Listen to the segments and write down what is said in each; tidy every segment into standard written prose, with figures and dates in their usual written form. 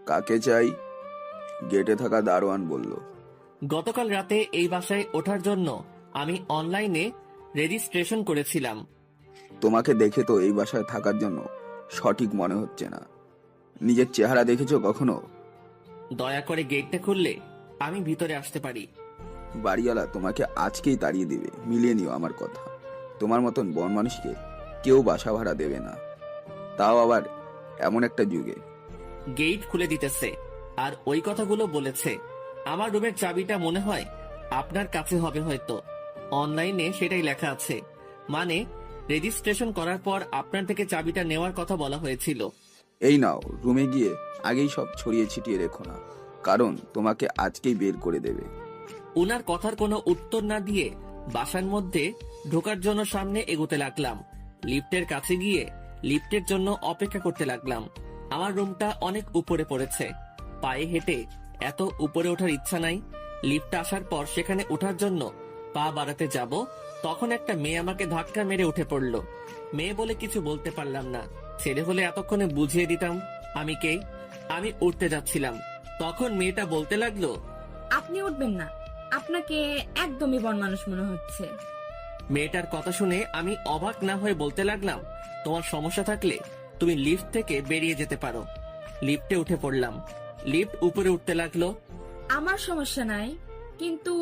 কাকে চাই? গেটে থাকা দারোয়ান বলল। গতকাল রাতে এই বাসায় ওঠার জন্য আমি অনলাইনে রেজিস্ট্রেশন করেছিলাম। তোমাকে দেখে তো এই বাসায় থাকার জন্য সঠিক মনে হচ্ছে না। নিজের চেহারা দেখেছো কখনো? দয়া করে গেটটা খুললে আমি ভিতরে আসতে পারি। বাড়িওয়ালা তোমাকে আজকেই তাড়িয়ে দিবে, মিলিয়ে নিও আমার কথা। তোমার মতন বন মানুষকে কেউ বাসা ভাড়া দেবে না, তাও আবার এমন একটা যুগে। গেট খুলে দিতেছে আর ওই কথাগুলো বলেছে। আমার রুমের চাবিটা মনে হয় আপনার কাছে হবে হয়তো। অনলাইনে সেটাই লেখা আছে, মানে রেজিস্ট্রেশন করার পর আপনার থেকে চাবিটা নেওয়ার কথা বলা হয়েছিল। এই নাও, রুমে গিয়ে আগেই সব ছড়িয়ে ছিটিয়ে রেখো না, কারণ তোমাকে আজকেই বের করে দেবে। উনার কথার কোনো উত্তর না দিয়ে বাসার মধ্যে ঢোকার জন্য সামনে এগোতে লাগলাম। লিফটের কাছে গিয়ে লিফটের জন্য অপেক্ষা করতে লাগলাম। আমার রুমটা অনেক উপরে পড়েছে, পায়ে হেঁটে এত উপরে ওঠার ইচ্ছা নাই। লিফট আসার পর সেখানে ওঠার জন্য পা বাড়াতে যাব, তখন একটা মেয়ে আমাকে ধাক্কা মেরে উঠে পড়ল। মেয়ে বলে কিছু বলতে পারলাম না, ছেলে হলে এতক্ষণে বুঝিয়ে দিতাম আমি কে। আমি উঠতে যাচ্ছিলাম, তখন মেয়েটা বলতে লাগলো, আপনি উঠবেন না, আপনাকে একদমই বন মানুষ মনে হচ্ছে। মেয়েটার কথা শুনে আমি অবাক না হয়ে বলতে লাগলাম, তোমার সমস্যা থাকলে তুমি লিফট থেকে বেরিয়ে যেতে পারো। লিফটে উঠে পড়লাম, লিফট উপরে উঠতে লাগলো। আমার সমস্যা নাই, কিন্তু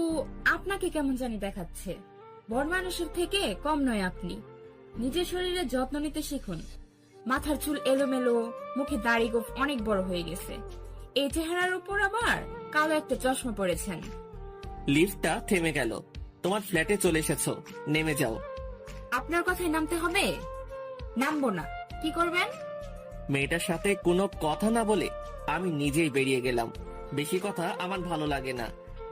আপনাকে কেমন জানি দেখাচ্ছে। বন মানুষের থেকে কম নয় আপনি। নিজের শরীরের যত্ন নিতে শিখুন। মাথার চুল এলোমেলো, মুখে দাড়ি গোঁফ অনেক বড় হয়ে গেছে। এই চেহারার উপর আবার কালো একটা চশমা পরেছেন। লিফটটা থেমে গেল। তোমার ফ্ল্যাটে চলে এসেছো, নেমে যাও। আপনার কথাই নামতে হবে? নামবো না। কি করবেন? মেয়েটার সাথে কোনো কথা না বলে আমি নিজেই বেরিয়ে গেলাম। বেশি কথা আমার ভালো লাগে না।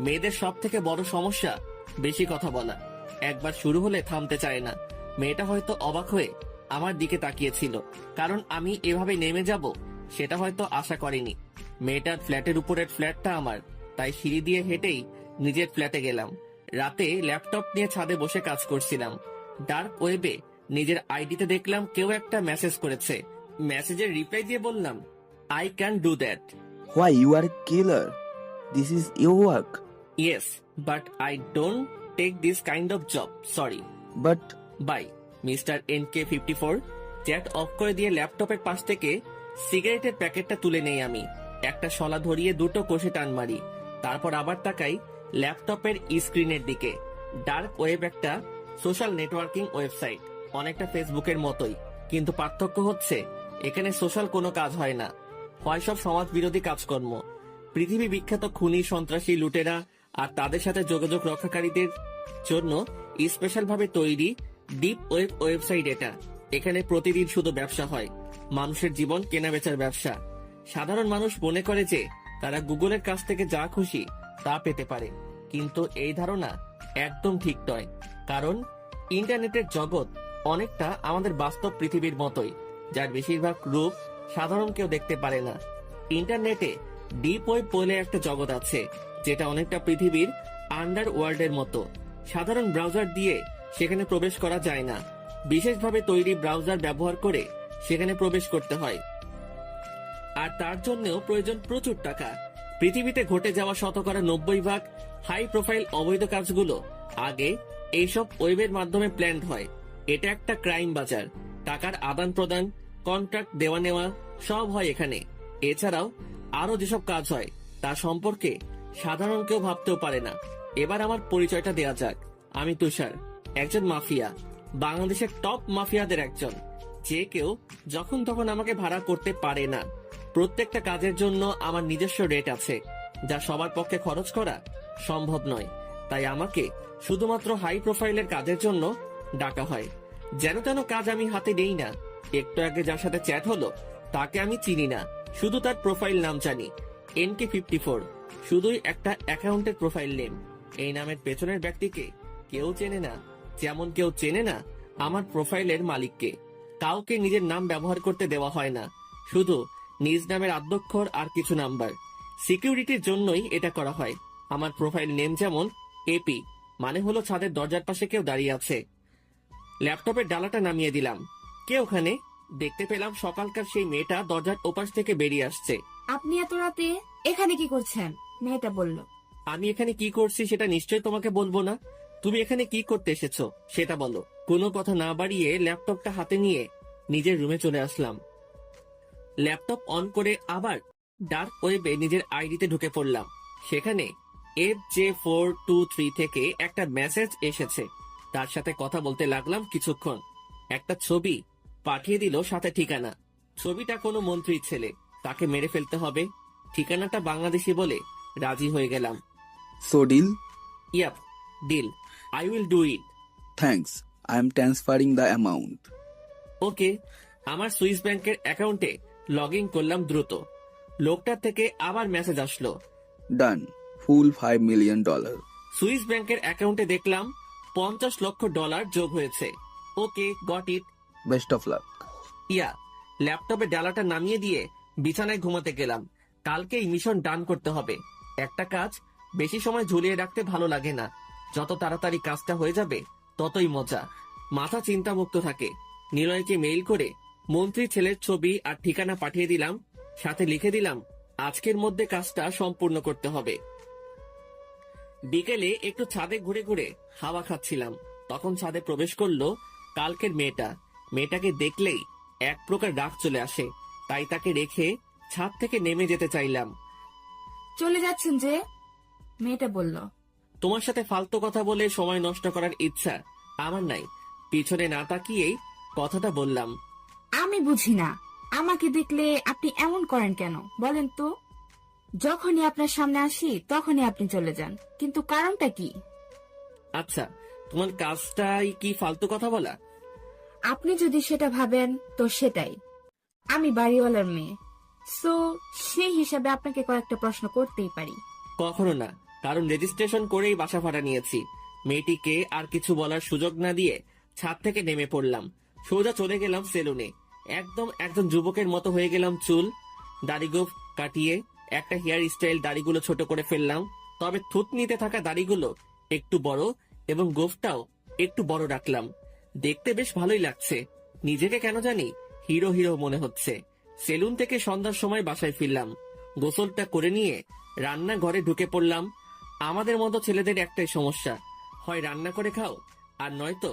মেয়েদের সব থেকে বড় সমস্যা বেশি কথা বলা। একবার শুরু হলে থামতে চায় না। মেয়েটা হয়তো অবাক হয়ে আমার দিকে তাকিয়েছিল, কারণ আমি এভাবে নেমে যাব সেটা হয়তো আশা করেনি। মেয়েটার ফ্ল্যাটের উপরের ফ্ল্যাটটা আমার, তাই সিঁড়ি দিয়ে হেঁটেই নিজের ফ্ল্যাটে গেলাম। রাতে ল্যাপটপ নিয়ে ছাদে বসে কাজ করছিলাম। ডার্ক ওয়েবে নিজের আইডিতে দেখলাম কেউ একটা মেসেজ করেছে। মেসেজের রিপ্লাই দিয়ে বললাম, I can do that. Why, you are a killer? This is your work. Yes, but I don't take this kind of job, sorry. But bye, mister NK54। Chat off করে দিয়ে ল্যাপটপের পাশ থেকে সিগারেটের প্যাকেটটা তুলে নেই আমি। একটা শলা ধরিয়ে দুটো কষে টান মারি, তারপর আবার তাকাই ল্যাপটপের স্ক্রিনের দিকে। ডার্ক ওয়েব একটা সোশ্যাল নেটওয়ার্কিং ওয়েবসাইট, অনেকটা ফেসবুকের মতোই, কিন্তু পার্থক্য হচ্ছে এখানে সোশ্যাল কোনো কাজ হয় না, হয় সব সমাজ বিরোধী কাজকর্ম। পৃথিবী বিখ্যাত খুনি, সন্ত্রাসী, লুটেরা আর তাদের সাথে যোগাযোগ রক্ষাকারীদের জন্য স্পেশাল ভাবে তৈরি ডিপ ওয়েব ওয়েবসাইট এটা। এখানে প্রতিদিন শুধু ব্যবসা হয়, মানুষের জীবন কেনাবেচার ব্যবসা। সাধারণ মানুষ মনে করে যে তারা গুগলের কাছ থেকে যা খুশি তা পেতে পারে, কিন্তু এই ধারণা একদম ঠিক নয়। কারণ ইন্টারনেটের জগৎ অনেকটা আমাদের বাস্তব পৃথিবীর মতোই, যার বেশিরভাগ রূপ সাধারণ কেউ দেখতে পারে না। ইন্টারনেটে ডিপ ওয়েব বলে একটা জগৎ আছে, যেটা অনেকটা পৃথিবীর আন্ডার ওয়ার্ল্ডের মতো। সাধারণ ব্রাউজার দিয়ে সেখানে প্রবেশ করা যায় না, বিশেষভাবে তৈরি ব্রাউজার ব্যবহার করে সেখানে প্রবেশ করতে হয়, আর তার জন্যও প্রয়োজন প্রচুর টাকা। পৃথিবীতে ঘটে যাওয়া 90% হাই প্রোফাইল অবৈধ কাজগুলো আগে এইসব ওয়েবের মাধ্যমে প্ল্যান্ড হয়। এটা একটা ক্রাইম বাজার, টাকার আদান প্রদান, কন্ট্রাক্ট দেওয়া নেওয়া সব হয় এখানে। এছাড়াও আরো যেসব কাজ হয় তা সম্পর্কে সাধারণ কেউ ভাবতেও পারে না। এবার আমার পরিচয়টা দেয়া যাক। আমি তুষার, একজন মাফিয়া, বাংলাদেশের টপ মাফিয়াদের একজন। যে কেউ যখন তখন আমাকে ভাড়া করতে পারে না। প্রত্যেকটা কাজের জন্য আমার নিজস্ব রেট আছে, যা সবার পক্ষে খরচ করা সম্ভব নয়। তাই আমাকে শুধুমাত্র হাই প্রোফাইলের কাজের জন্য ডাকা হয়। যেন তেন কাজ আমি হাতে নেই না। একটু আগে যার সাথে চ্যাট হলো তাকে আমি চিনি না, শুধু তার প্রোফাইল নাম জানি, NK54। শুধুই একটা অ্যাকাউন্টের প্রোফাইল নেম। এই নামের পেছনের ব্যক্তিকে কেউ চেনে না, যেমন কেউ চেনে না আমার প্রোফাইলের মালিককে। কাউকে নিজের নাম ব্যবহার করতে দেওয়া হয় না, শুধু নিজ নামের আদ্যক্ষর আর কিছু নাম্বার। সিকিউরিটির জন্যই এটা করা হয়। আমার প্রোফাইল নেম যেমন AP, মানে হলো ছাদের দরজার পাশে কেউ দাঁড়িয়ে আছে। ল্যাপটপের ডালাটা নামিয়ে দিলাম। কে ওখানে? দেখতে পেলাম সকালকার সেই মেয়েটা দরজার ওপাশ থেকে বেরিয়ে আসছে। আপনি এত রাতে এখানে কি করছেন? মেয়েটা বলল। আমি এখানে কি করছি সেটা নিশ্চয়ই তোমাকে বলবো না। তুমি এখানে কি করতে এসেছো সেটা বলো। কোনো কথা না বাড়িয়ে ল্যাপটপটা হাতে নিয়ে নিজের রুমে চলে আসলাম। ল্যাপটপ অন করে আবার ডার্ক ওয়েবে নিজের আইডিতে ঢুকে পড়লাম। সেখানে FJ423 থেকে একটা মেসেজ এসেছে। তার সাথে কথা বলতে লাগলাম কিছুক্ষণ। একটা ছবি পাঠিয়ে দিল, সাথে ঠিকানা। ছবিটা কোনো মন্ত্রীর ছেলে, তাকে মেরে ফেলতে হবে। ঠিকানাটা বাংলাদেশি বলে রাজি হয়ে গেলাম। So deal? Yep, deal. I will do it. Thanks, I am transferring the amount. Okay. আমার সুইস ব্যাংকের অ্যাকাউন্টে লগ ইন করলাম দ্রুত। লোকটার থেকে আবার মেসেজ আসলো। ডান, ফুল $5 million। সুইস ব্যাংকের অ্যাকাউন্টে দেখলাম $50 লক্ষ যোগ হয়েছে। Okay, got it. Best of luck. Yeah, ল্যাপটপে ডালাটা নামিয়ে দিয়ে বিছানায় ঘুমাতে গেলাম। কালকেই মিশন ডান করতে হবে। একটা কাজ বেশি সময় ঝুলিয়ে রাখতে ভালো লাগে না। যত তাড়াতাড়ি কাজটা হয়ে যাবে ততই মজা। মাথা চিন্তামুক্ত থাকে। নিলয়কে মেইল করে মন্ত্রী ছেলের ছবি আর ঠিকানা পাঠিয়ে দিলাম। সাথে লিখে দিলাম আজকের মধ্যে কাজটা সম্পূর্ণ করতে হবে। বিকেলে একটু ছাদে ঘুরে ঘুরে হাওয়া খাচ্ছিলাম। তখন ছাদে প্রবেশ করলো কালকের মেয়েটা। মেয়েটাকে দেখলেই এক প্রকার রাগ চলে আসে, তাই তাকে রেখে ছাদ থেকে নেমে যেতে চাইলাম। চলে যাচ্ছেন যে? মেয়েটা বলল। তোমার সাথে ফালতু কথা বলে সময় নষ্ট করার ইচ্ছা আমার নাই। পিছনে না তাকিয়েই কথাটা বললাম। আমি বুঝি না, আমাকে দেখলে আপনি এমন করেন কেন বলেন তো? যখনই আপনার সামনে আসি তখনই আপনি চলে যান, কিন্তু কারণটা কি? আচ্ছা, তোমার কাজটাই কি ফালতু কথা বলা? আপনি যদি সেটা ভাবেন তো সেটাই। আমি বাড়িওয়ালার মেয়ে, সো সেই হিসাবে আপনাকে কয়েকটা প্রশ্ন করতেই পারি। কখনো না, কারণ রেজিস্ট্রেশন করেই বাসা ভাড়া নিয়েছি। মেয়েটিকে আর কিছু বলার সুযোগ না দিয়ে ছাদ থেকে নেমে পড়লাম। সোজা চলে গেলাম সেলুনে। একদম একজন যুবকের মতো হয়ে গেলাম। চুল দাড়ি গোঁফ কাটিয়ে একটা হেয়ার স্টাইল, দাড়িগুলো ছোট করে ফেললাম। তবে থুতনিতে থাকা দাড়িগুলো একটু বড় এবং গোঁফটাও একটু বড় রাখলাম। দেখতে বেশ ভালোই লাগছে। নিজেকে কেন জানি হিরো হিরো মনে হচ্ছে। সেলুন থেকে সন্ধ্যার সময় বাসায় ফিরলাম। গোসলটা করে নিয়ে রান্নাঘরে ঢুকে পড়লাম। আমাদের মতো ছেলেদের একটাই সমস্যা, হয় রান্না করে খাও আর নয়তো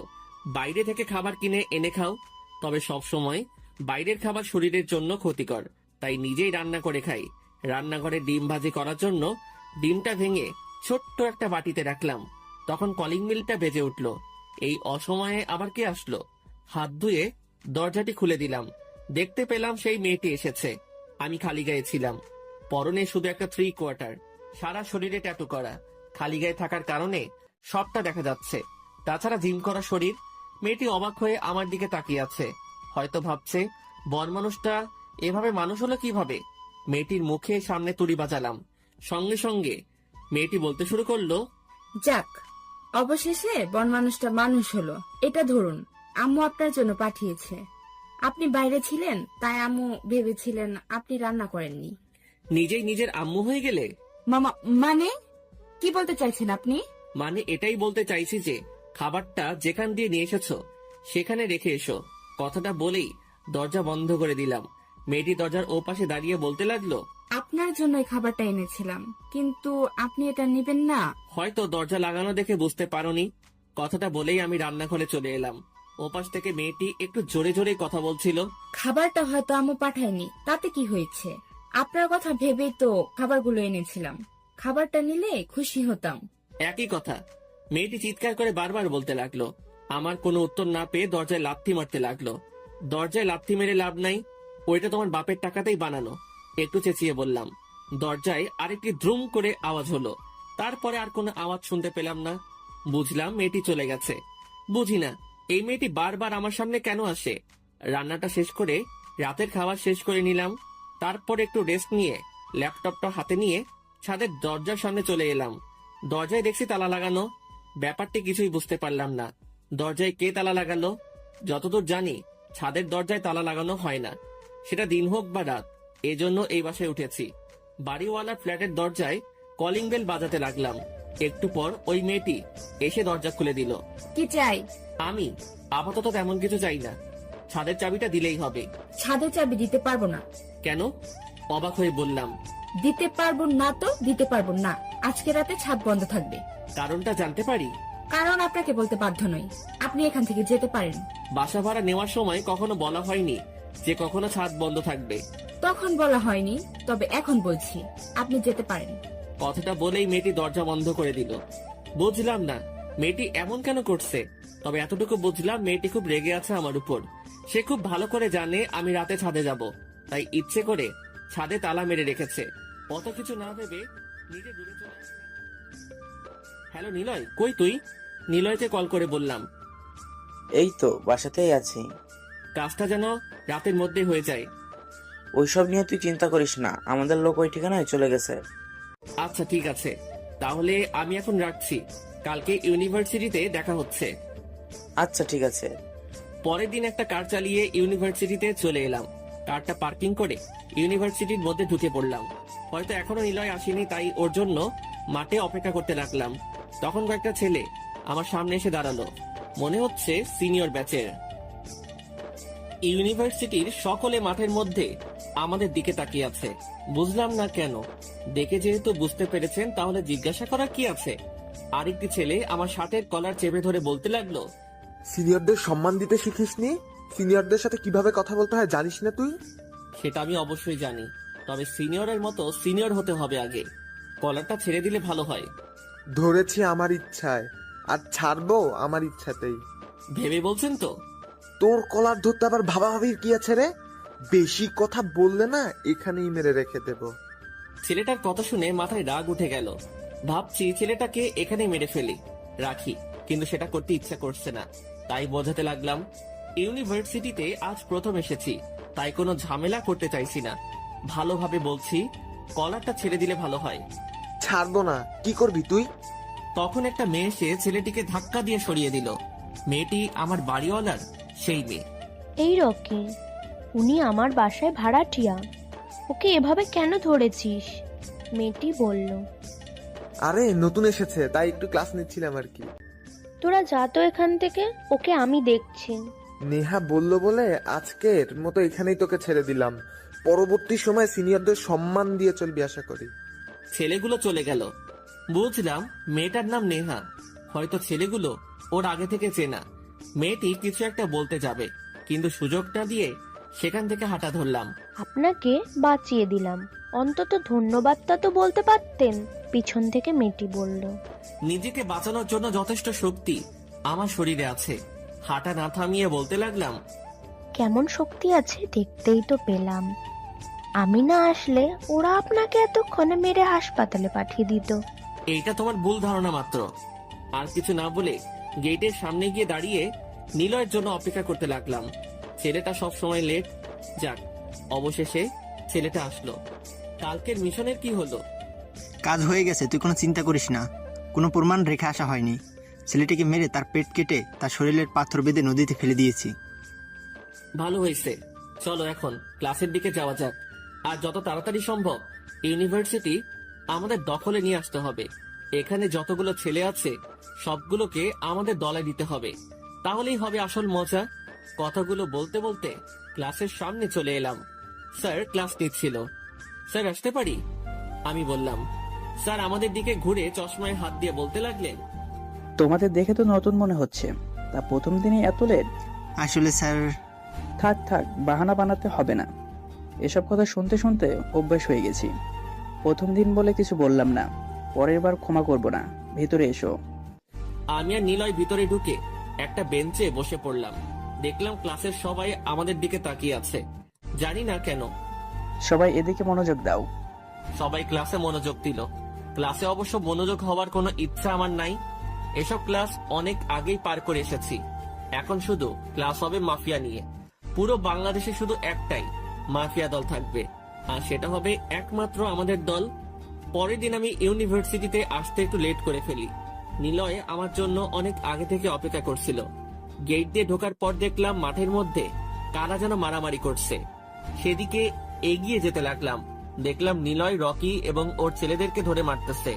বাইরে থেকে খাবার কিনে এনে খাও। তবে সব সময় বাইরের খাবার শরীরের জন্য ক্ষতিকর, তাই নিজেই রান্না করে খাই। রান্নাঘরে ডিম ভাজি করার জন্য ডিমটা ভেঙে ছোট্ট একটা বাটিতে রাখলাম। তখন কলিং বেলটা বেজে উঠল। এই অসময়ে আবার কে আসলো? হাত ধুয়ে দরজাটি খুলে দিলাম। দেখতে পেলাম সেই মেয়েটি এসেছে। আমি খালি গায়ে ছিলাম। পরনে শুধু একটা 3/4, সারা শরীরে ট্যাটু করা। খালি গায়ে থাকার কারণে সবটা দেখা যাচ্ছে। তাছাড়া জিম করা শরীর। মেয়েটি অবাক হয়ে আমার দিকে তাকিয়ে আছে। হয়তো ভাবছে বনমানুষটা এভাবে মানুষ হলো কিভাবে। মেয়েটির মুখে সামনে তুড়ি বাজালাম। সঙ্গে সঙ্গে মেয়েটি বলতে শুরু করলো, যাক, অবশেষে বনমানুষটা মানুষ হলো। এটা ধরুন, আম্মু আপনার জন্য পাঠিয়েছে। আপনি বাইরে ছিলেন, তাই আম্মু ভেবেছিলেন আপনি রান্না করেননি। নিজেই নিজের আম্মু হয়ে গেলে? মামা মানে কি বলতে চাইছেন আপনি? মানে এটাই বলতে চাইছি যে খাবারটা যেখান দিয়ে নিয়ে এসেছো সেখানে রেখে এসো। কথাটা বলেই দরজা বন্ধ করে দিলাম। মেয়েটি দরজার ও পাশে দাঁড়িয়ে বলতে লাগলো, আপনার জন্য এই খাবারটা এনেছিলাম, কিন্তু আপনি এটা নেবেন না। হয়তো দরজা লাগানো দেখে বুঝতে পারোনি। কথাটা বলেই আমি রান্নাঘরে চলে এলাম। ওপাশ থেকে মেয়েটি একটু জোরে জোরে কথা বলছিল। খাবারটা হয়তো আম্মু পাঠায়নি, তাতে কি হয়েছে? আপনার কথা ভেবেই তো খাবারগুলো এনেছিলাম। খাবারটা নিলে খুশি হতাম। একই কথা মেয়েটি চিৎকার করে বারবার বলতে লাগলো। আমার কোনো উত্তর না পেয়ে দরজায় লাথি মারতে লাগলো। দরজায় লাথি মেরে লাভ নাই, ওইটা তোমার বাপের টাকাতেই বানানো। একটু চেঁচিয়ে বললাম। দরজায় আরেকটি দ্রুম করে আওয়াজ হলো। তারপরে আর কোনো আওয়াজ শুনতে পেলাম না। বুঝলাম মেয়েটি চলে গেছে। বুঝি না এই মেয়েটি বারবার আমার সামনে কেন আসে। রান্নাটা শেষ করে রাতের খাবার শেষ করে নিলাম। তারপর একটু রেস্ট নিয়ে ল্যাপটপটা হাতে নিয়ে ছাদের দরজার সামনে চলে এলাম। দরজায় দেখছি তালা লাগানো। ব্যাপারটি কিছুই বুঝতে পারলাম না। দরজায় কে তালা লাগালো? যতদূর জানি ছাদের দরজায় তালা লাগানো হয় না, সেটা দিন হোক বা রাত। এজন্য এই বাসায় উঠেছি। বাড়িওয়ালার ফ্ল্যাটের দরজায় কলিং বেল বাজাতে লাগলাম। একটু পর ওই মেয়েটি এসে দরজা খুলে দিল। কি চাই? আমি আপাতত তেমন কিছু চাই না, ছাদের চাবিটা দিলেই হবে। ছাদের চাবি দিতে পারবো না। কেন? অবাক হয়ে বললাম, দিতে পারবো না তো দিতে পারবো না, আজকে রাতে ছাদ বন্ধ থাকবে। কারণটা জানতে পারি? কারণ আপনাকে বলতে বাধ্য নই, আপনি এখান থেকে যেতে পারেন। বাসা ভাড়া নেওয়ার সময় কখনো বলা হয়নি যে কখনো ছাদ বন্ধ থাকবে। তখন বলা হয়নি, তবে এখন বলছি, আপনি যেতে পারেন। কথাটা বলেই মেয়েটি দরজা বন্ধ করে দিল। বুঝলাম না মেয়েটি এমন কেন করছে, তবে এতটুকু বুঝলাম মেয়েটি খুব রেগে আছে আমার উপর। সে খুব ভালো করে জানে আমি রাতে ছাদে যাব, তাই ইচ্ছে করে ছাদে তালা মেরে রেখেছে। অত কিছু না ভেবে নিজে দূরে চলে আসলাম। হ্যালো নিলয়, কই তুই? নিলয়কে কল করে বললাম, এই তো বাসাতেই আছি। কাজটা যেন রাতের মধ্যে হয়ে যায়। ওইসব নিয়ে তুই চিন্তা করিস না, আমাদের লোক ওই ঠিকানায় চলে গেছে। আচ্ছা ঠিক আছে, তাহলে আমি এখন রাখছি। কালকে ইউনিভার্সিটিতে দেখা হচ্ছে। আচ্ছা ঠিক আছে। পরের দিন একটা কার চালিয়ে ইউনিভার্সিটিতে চলে এলাম। কারটা পার্কিং করে ইউনিভার্সিটির মধ্যে ঢুকে পড়লাম। হয়তো এখনো নিলয় আসেনি, তাই ওর জন্য মাঠে অপেক্ষা করতে লাগলাম। তখন কয়েকটা ছেলে আমার সামনে এসে দাঁড়ালো, মনে হচ্ছে সিনিয়র ব্যাচের। ইউনিভার্সিটির সকলে মাঠের মধ্যে আমাদের দিকে তাকিয়ে আছে। বুঝলাম না কেন, দেখে যেহেতু বুঝতে পেরেছেন তাহলে জিজ্ঞাসা করার কি আছে। আরেকটি ছেলে আমার শার্টের কলার চেপে ধরে বলতে লাগলো, সিনিয়রদের সম্মান দিতে শিখিসনি? সিনিয়রদের সাথে কিভাবে কথা বলতে হয় জানিস না তুই? সেটা আমি অবশ্যই জানি, তবে সিনিয়রের মতো সিনিয়র হতে হবে আগে। কলারটা ছেড়ে দিলে ভালো হয়। ধরেছি আমার ইচ্ছায়, আর ছাড়বো আমার ইচ্ছাতেই। ভেবে বলছেন তো? তোর কলার ধরতে আবার ভাবাভাবির কি আছে রে? বেশি কথা বললে না এখানেই মেরে রেখে দেব। ছেলেটার কথা শুনে মাথায় রাগ উঠে গেল। ভাবছি ছেলেটাকে এখানে মেরে ফেলি, রাখি, কিন্তু সেটা করতে ইচ্ছা করছে না। তাই বোঝাতে লাগলাম, ইউনিভার্সিটিতে আজ প্রথম এসেছি, তাই কোনো ঝামেলা করতে চাইছি না। ভালোভাবে বলছি, কলারটা ছেড়ে দিলে ভালো হয়। ছাড়বো না, কি করবি তুই? তখন একটা মেয়ে এসে ছেলেটিকে ধাক্কা দিয়ে সরিয়ে দিল। মেয়েটি আমার বাড়িওয়ালার সেই মেয়ে। এই রকি, উনি আমার বাসায় ভাড়াটিয়া, ওকে এভাবে কেন ধরেছিস? মেয়েটি বলল। আরে নতুন এসেছে, তাই একটু ক্লাস নিচ্ছিলাম আর কি। তোরা যা তো এখান থেকে, ওকে আমি দেখছি। নেহা বলল বলে আজকের মতো এখানেই তোকে ছেড়ে দিলাম। পরবর্তী সময় সিনিয়রদের সম্মান দিয়ে চলবি আশা করি। ছেলেগুলো চলে গেল। বুঝলাম মেয়েটার নাম নেহা। হয়তো ছেলেগুলো ওর আগে থেকে চেনা। মেয়েটি কিছু একটা বলতে যাবে, কিন্তু সুযোগ না দিয়ে সেখান থেকে হাঁটা ধরলাম। আপনাকে বাঁচিয়ে দিলাম, অন্তত ধন্যবাদটা তো বলতে পারতেন। পিছন থেকে মেয়েটি বলল। নিজেকে বাঁচানোর জন্য যথেষ্ট শক্তি আমার শরীরে আছে। হাঁটা না থামিয়ে বলতে লাগলাম, কেমন শক্তি আছে দেখতেই তো পেলাম। আমি না আসলে ওরা আপনাকে এতক্ষণে মেরে হাসপাতালে পাঠিয়ে দিত। এইটা তোমার ভুল ধারণা মাত্র। আর কিছু না বলে গেটের সামনে গিয়ে দাঁড়িয়ে নিলয়ের জন্য অপেক্ষা করতে লাগলাম। ছেলেটা সব সময় লেট। যাক, অবশেষে ছেলেটা আসলো। কালকের মিশনের কি হলো? কাজ হয়ে গেছে, তুই কোনো চিন্তা করিস না। কোনো প্রমাণ রেখে আসা হয়নি। ছেলেটিকে মেরে তার পেট কেটে তার শরীরের পাথর বেঁধে নদীতে ফেলে দিয়েছি। ভালো হয়েছে, চলো এখন ক্লাসের দিকে যাওয়া যাক। আর যত তাড়াতাড়ি সম্ভব ইউনিভার্সিটি আমাদের দখলে নিয়ে আসতে হবে। এখানে যতগুলো ছেলে আছে সবগুলোকে আমাদের দলে দিতে হবে, তাহলেই হবে আসল মজা। কথাগুলো বলতে বলতে ক্লাসের সামনে চলে এলাম। স্যার ক্লাস নিচ্ছিল। স্যার আসতে পারি? আমি বললাম। স্যার আমাদের দিকে ঘুরে চশমায় হাত দিয়ে বলতে লাগলেন, তোমাদের দেখে তো নতুন মনে হচ্ছে, তা প্রথম দিনে এত লেট? আসলে স্যার, থাক থাক, বাহানা বানাতে হবে না। এসব কথা শুনতে শুনতে অভ্যাস হয়ে গেছি। প্রথম দিন বলে কিছু বললাম না, পরের বার ক্ষমা করব না। ভিতরে এসো। আমি আর নিলয় ভিতরে ঢুকে একটা বেঞ্চে বসে পড়লাম। দেখলাম ক্লাসের সবাই আমাদের দিকে তাকিয়ে আছে, জানি না কেন। সবাই এদিকে মনোযোগ দাও। সবাই ক্লাসে মনোযোগ দিল। ক্লাসে অবশ্য মনোযোগ হওয়ার কোনো ইচ্ছা আমার নাই। এসব ক্লাস অনেক আগেই পার করে এসেছি। এখন শুধু ক্লাস হবে মাফিয়া নিয়ে। পুরো বাংলাদেশে শুধু একটাই মাফিয়া দল থাকবে, আর সেটা হবে একমাত্র আমাদের দল। পরের দিন আমি ইউনিভার্সিটিতে আসতে একটু লেট করে ফেলি। নিলয় আমার জন্য অনেক আগে থেকে অপেক্ষা করছিল। গেট দিয়ে ঢোকার পর দেখলাম মাঠের মধ্যে কারা যেন মারামারি করছে। সেদিকে এগিয়ে যেতে লাগলাম। দেখলাম নিলয় রকি এবং ওর ছেলেদেরকে ধরে মারতেছে।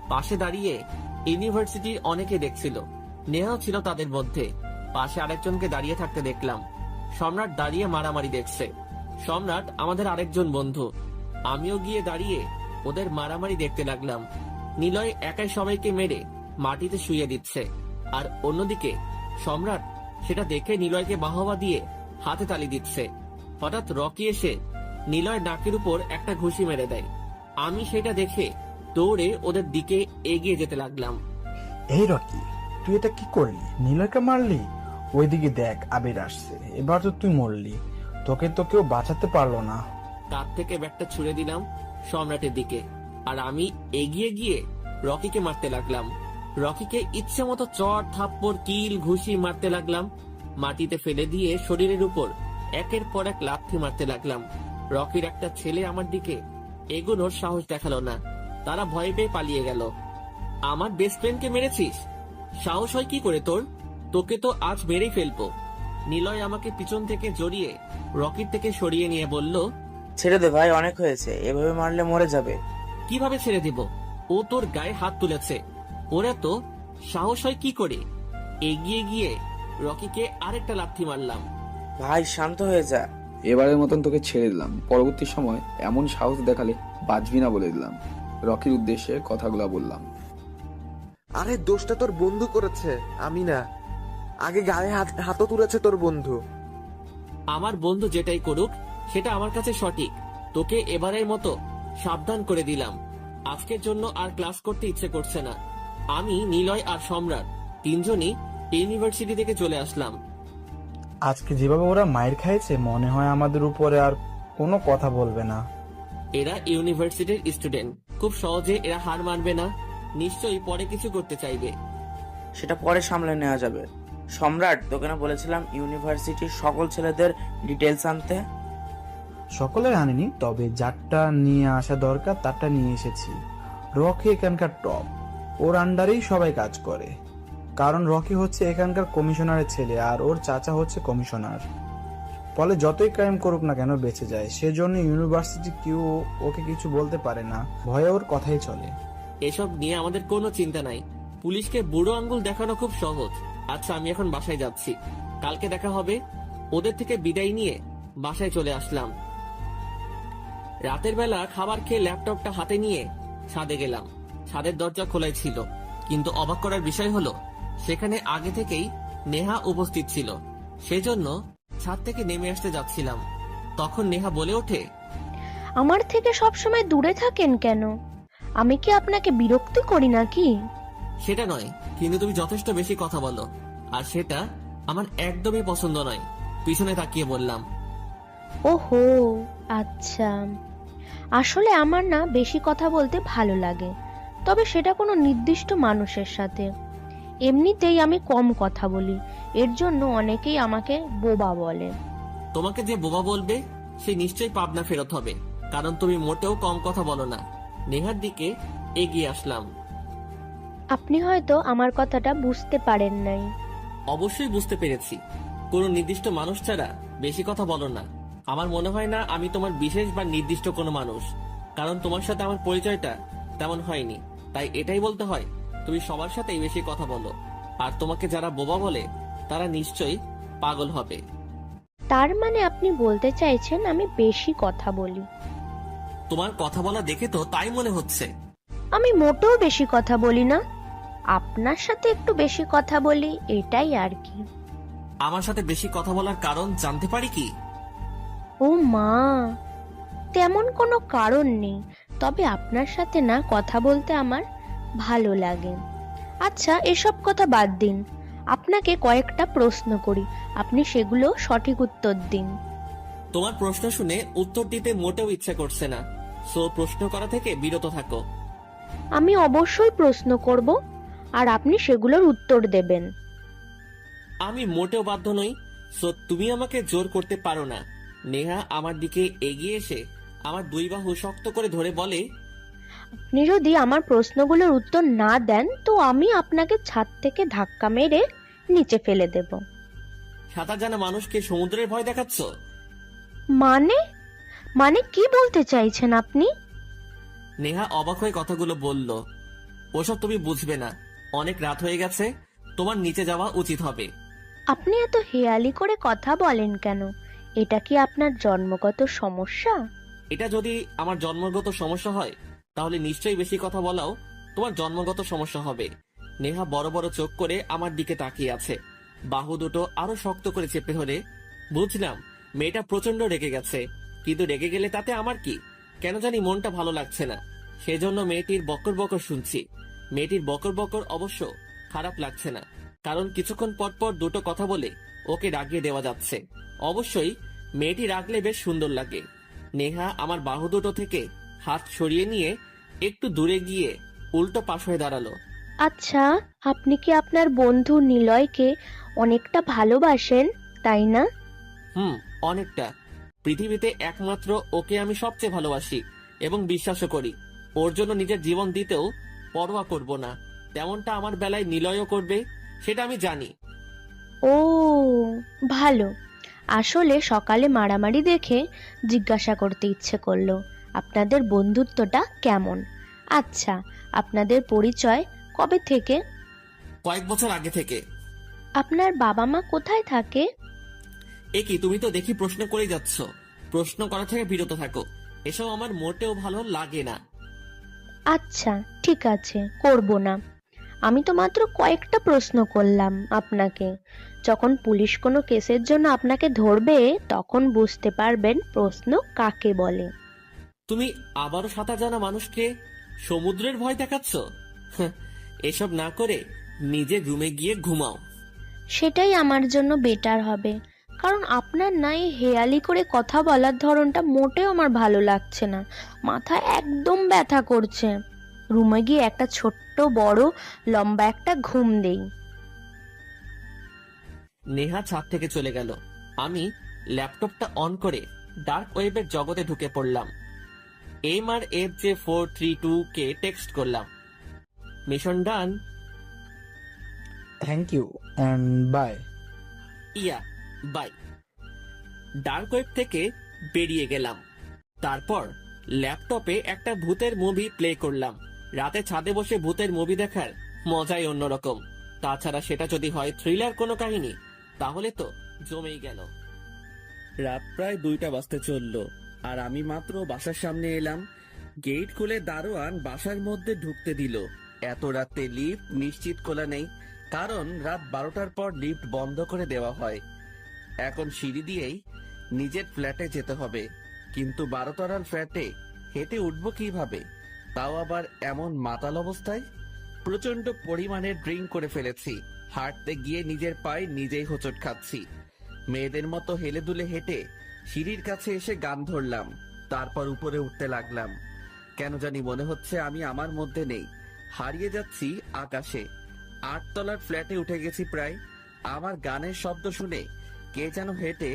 পাশে দাঁড়িয়ে ইউনিভার্সিটির অনেকে দেখছিল, নেহাও ছিল তাদের মধ্যে। পাশে আরেকজনকে দাঁড়িয়ে থাকতে দেখলাম। সম্রাট দাঁড়িয়ে মারামারি দেখছে। সম্রাট আমাদের আরেকজন বন্ধু। আমিও গিয়ে দাঁড়িয়ে ওদের মারামারি দেখতে লাগলাম। নিলয় একাই সবাইকে মেরে মাটিতে শুইয়ে দিচ্ছে, আর অন্যদিকে সম্রাট সেটা দেখে নিলয়কে বাহবা দিয়ে হাতে তালি দিচ্ছে। হঠাৎ রকি এসে নিলয় নাকের উপর একটা ঘুষি মেরে দেয়। আমি সেটা দেখে দৌড়ে ওদের দিকে এগিয়ে যেতে লাগলাম। এই রকি, তুই এটা কি করলি? নিলয়কে মারলি? ওইদিকে দেখ, আবির আসছে। এবার তো তুই মরলি, তোকে তো কেউ বাঁচাতে পারলো না। কাঁধ থেকে ব্যাগটা ছুড়ে দিলাম সম্রাটের দিকে, আর আমি এগিয়ে গিয়ে রকিকে মারতে লাগলাম। রকিকে ইচ্ছে মতো চড় থাপ্পড় কিল ঘুষি মারতে লাগলাম। মাটিতে ফেলে দিয়ে শরীরের উপর একের পর এক লাথি মারতে লাগলাম। রকির একটা ছেলে আমার দিকে এগোনোর সাহস দেখালো না, তারা ভয় পেয়ে পালিয়ে গেল। আমার বেস্ট ফ্রেন্ডকে মেরেছিস? সাহস হয় কি করে তোর? তোকে তো আজ মেরেই ফেলবো। নিলয় আমাকে পিছন থেকে জড়িয়ে রকির থেকে সরিয়ে নিয়ে বলল, ছেড়ে দে ভাই, অনেক হয়েছে, এভাবে মারলে মরে যাবে। কিভাবে ছেড়ে দিব? ও তোর গায়ে হাত তুলেছে, ওরা তো সাহস হয় কি করে? এগিয়ে গিয়ে রকিকে আরেকটা লাথি মারলাম। ভাই শান্ত হয়ে যা। এবারের মতন তোকে ছেড়ে দিলাম, পরবর্তী সময় এমন সাহস দেখালে বাঁচবি না বলে দিলাম। রকির উদ্দেশ্যে কথাগুলো বললাম। আরে দোষটা তোর বন্ধু করেছে, আমি না। আগে গায়ে হাতও তুলেছে তোর বন্ধু। আমার বন্ধু যেটাই করুক সেটা আমার কাছে সঠিক। তোকে এবারের মতো সাবধান করে দিলাম। আজকের জন্য আর ক্লাস করতে ইচ্ছে করছে না। আমি, নিলয় আর সম্রাট তিনজনই ইউনিভার্সিটি থেকে চলে আসলাম। আজকে যেভাবে ওরা মায়ের খাইছে, মনে হয় আমাদের উপরে আর কোনো কথা বলবে না। এরা ইউনিভার্সিটির স্টুডেন্ট, খুব সহজে এরা হার মানবে না। নিশ্চয়ই পরে কিছু করতে চাইবে। সেটা পরে সামলে নেওয়া যাবে। সম্রাট, তোকে না বলেছিলাম ইউনিভার্সিটির সকল ছেলেদের ডিটেলস আনতে? সকলের আনিনি, তবে যারটা নিয়ে আসা দরকার তারটা নিয়ে এসেছি। রকি এখানকার টপ, ওর আন্ডারেই সবাই কাজ করে। কারণ রকি হচ্ছে এখানকার কমিশনারের ছেলে, আর ওর চাচা হচ্ছে কমিশনার। ফলে যতই ক্রাইম করুক না কেন বেঁচে যায়। সেজন্য ইউনিভার্সিটি কেউ ওকে কিছু বলতে পারে না, ভয়ে ওর কথাই চলে। এসব নিয়ে আমাদের কোনো চিন্তা নাই। পুলিশকে বুড়ো আঙ্গুল দেখানো খুব সহজ। আচ্ছা, আমি এখন বাসায় যাচ্ছি, কালকে দেখা হবে। ওদের থেকে বিদায় নিয়ে বাসায় চলে আসলাম। রাতের বেলা খাবার খেয়ে ল্যাপটপটা হাতে নিয়ে ছাদে গেলাম। ছাদের দরজা খোলাই ছিল, কিন্তু অবাক করার বিষয় হলো সেখানে আগে থেকেই নেহা উপস্থিত ছিল। সেজন্য ছাদ থেকে নেমে আসতে যাচ্ছিলাম, তখন নেহা বলে ওঠে, আমার থেকে সবসময় দূরে থাকেন কেন? আমি কি আপনাকে বিরক্তি করি নাকি? সেটা নয়, কিন্তু তুমি যথেষ্ট বেশি কথা বলো, আর সেটা আমার একদমই পছন্দ নয়। পিছনে তাকিয়ে বললাম, ওহো, আচ্ছা। আসলে আমার না বেশি কথা বলতে ভালো লাগে, তবে সেটা কোনো নির্দিষ্ট মানুষের সাথে। এমনিতেই আমি কম কথা বলি, এর জন্য অনেকেই আমাকে বোবা বলে। তোমাকে যে বোবা বলবে সে নিশ্চয়ই পাবনা ফেরত হবে, কারণ তুমি মোটেও কম কথা বলো না। নেহার দিকে এগিয়ে আসলাম। আপনি হয়তো আমার কথাটা বুঝতে পারেন নাই। অবশ্যই বুঝতে পেরেছি। কোনো নির্দিষ্ট মানুষ ছাড়া বেশি কথা বলো না। আমার মনে হয় না আমি তোমার বিশেষ বা নির্দিষ্ট কোনো মানুষ, কারণ তোমার সাথে আমার পরিচয়টা তেমন হয়নি। তাই এটাই বলতে হয়, তুমি সবার সাথেই বেশি কথা বলো। আর তোমাকে যারা বোবা বলে তারা নিশ্চয়ই পাগল হবে। তার মানে আপনি বলতে চাইছেন আমি বেশি কথা বলি? তোমার কথা বলা দেখে তো তাই মনে হচ্ছে। আমি মোটেও বেশি কথা বলি না, আপনার সাথে একটু বেশি কথা বলি, এটাই আর কি। আমার সাথে বেশি কথা বলার কারণ জানতে পারি কি? ও মা, তেমন কোনো কারণ নেই, তবে আপনার সাথে না কথা বলতে আমার ভালো লাগে। আচ্ছা, এসব কথা বাদ দিন, আপনাকে কয়েকটা প্রশ্ন করি, আপনি সেগুলো সঠিক উত্তর দিন। তোমার প্রশ্ন শুনে উত্তর দিতে মোটেও ইচ্ছে করছে না, সো প্রশ্ন করা থেকে বিরত থাকো। আমি অবশ্যই প্রশ্ন করব, আর আপনি সেগুলোর উত্তর দেবেন। আমি মোটেও বাধ্য নই, সো তুমি আমাকে জোর করতে পারো না। নেহা আমার দিকে এগিয়ে এসে আমার দুই বাহু শক্ত করে ধরে বলে, আপনি যদি আমার প্রশ্নগুলোর উত্তর না দেন তো আমি আপনাকে ছাদ থেকে ধাক্কা মেরে নিচে ফেলে দেব। সাঁতার জানা মানুষকে সমুদ্রের ভয় দেখাচ্ছ? মানে মানে কি বলতে চাইছেন আপনি? নেহা অবাক হয়ে কথাগুলো বলল, ওসব তুমি বুঝবে না, অনেক রাত হয়ে গেছে, তোমার নিচে যাওয়া উচিত হবে। আপনি এত হেয়ালি করে কথা বলেন কেন? এটা কি আপনার জন্মগত সমস্যা? এটা যদি আমার জন্মগত সমস্যা হয় তাহলে নিশ্চয়ই বেশি কথা বলাও তোমার জন্মগত সমস্যা হবে। নেহা বড় বড় চোখ করে আমার দিকে তাকিয়ে আছে, বাহু দুটো আরো শক্ত করে চেপে ধরে। বুঝলাম মেয়েটা প্রচন্ড রেগে গেছে, কিন্তু রেগে গেলে তাতে আমার কি? কেন জানি মনটা ভালো লাগছে না, সেজন্য মেয়েটির বকর বকর শুনছি। মেয়েটির বকর বকর অবশ্য খারাপ লাগছে না, কারণ কিছুক্ষণ পর পর দুটো কথা বলে ওকে রাগিয়ে দেওয়া যাচ্ছে। অবশ্যই মেয়েটি রাগলে বেশ সুন্দর লাগে। নেহা আমার বাহু দুটো থেকে হাত সরিয়ে নিয়ে একটু দূরে গিয়ে উল্টো পাশ হয়ে দাঁড়ালো। আচ্ছা, আপনি কি আপনার বন্ধু নিলয়কে অনেকটা ভালোবাসেন, তাই না? অনেকটা। পৃথিবীতে একমাত্র ওকে আমি সবচেয়ে ভালোবাসি এবং বিশ্বাসও করি। ওর জন্য নিজের জীবন দিতেও পরোয়া করব না। তেমনটা আমার বেলায় নিলয়ও করবে, সেটা আমি জানি। ও, ভালো। আসলে সকালে মারামারি দেখে জিজ্ঞাসা করতে ইচ্ছে করলো আপনাদের বন্ধুত্বটা কেমন। আচ্ছা, আপনাদের পরিচয় কবে থেকে? কয়েক বছর আগে থেকে। আপনার বাবা মা কোথায় থাকে? এ কি, তুমি তো দেখি প্রশ্ন করেই যাচ্ছ। প্রশ্ন করা থেকে বিরত থাকো, এসব আমার মোটেও ভালো লাগে না। আচ্ছা, ঠিক আছে, করব না। আমি তো মাত্র কয়েকটা প্রশ্ন করলাম আপনাকে। যখন পুলিশ কোনো কেসের জন্য আপনাকে ধরবে তখন বুঝতে পারবেন প্রশ্ন কাকে বলে। তুমি আবারও সাঁতার জানা মানুষকে সমুদ্রের ভয় দেখাচ্ছ? এসব না করে নিজে রুমে গিয়ে ঘুমাও। সেটাই আমার জন্য বেটার হবে, কারণ আপনার নাই হেয়ালি করে কথা বলার ধরনটা মোটেও আমার ভালো লাগছে না। মাথা একদম ব্যথা করছে। রুমে গিয়ে একটা ছোট্ট বড় লম্বা একটা ঘুম দেই। নেহা ছাদ থেকে চলে গেল। আমি ল্যাপটপটা অন করে ডার্ক ওয়েবের জগতে ঢুকে পড়লাম। MRFJ432 কে টেক্সট করলাম, mission done. Thank you and bye. Yeah, bye. Dark web থেকে বেরিয়ে গেলাম। তারপর ল্যাপটপে একটা ভূতের মুভি প্লে করলাম। রাতে ছাদে বসে ভূতের মুভি দেখার মজাই অন্যরকম। তাছাড়া সেটা যদি হয় থ্রিলার কোনো কাহিনী, তাহলে তো জমেই গেল। রাত প্রায় 2টা বাজতে চললো, আর আমি মাত্র বাসার সামনে এলাম। গেট খুলে দারোয়ান বাসার মধ্যে ঢুকতে দিল। এত রাতে লিফট নিশ্চিত খোলা নেই, কারণ রাত 12টার পর লিফট বন্ধ করে দেওয়া হয়। এখন সিঁড়ি দিয়েই নিজের ফ্ল্যাটে যেতে হবে, কিন্তু 12 তলার ফ্ল্যাটে হেঁটে উঠবো কিভাবে, তাও আবার এমন মাতাল অবস্থায়। প্রচন্ড পরিমাণে ড্রিঙ্ক করে ফেলেছি। হাঁটতে গিয়ে নিজের পায়ে নিজেই হোঁচট খাচ্ছি। মেয়েদের মতো হেলে দুলে হেঁটে সিঁড়ির কাছে এসে গান ধরলাম, তারপর উপরে উঠতে লাগলাম। কেন জানি মনে হচ্ছে আমি আমার মধ্যে নেই, হারিয়ে যাচ্ছি আকাশে। 8 তলার ফ্ল্যাটে উঠে গেছি প্রায়। আমার গানের শব্দ শুনে কে যেন হেঁটে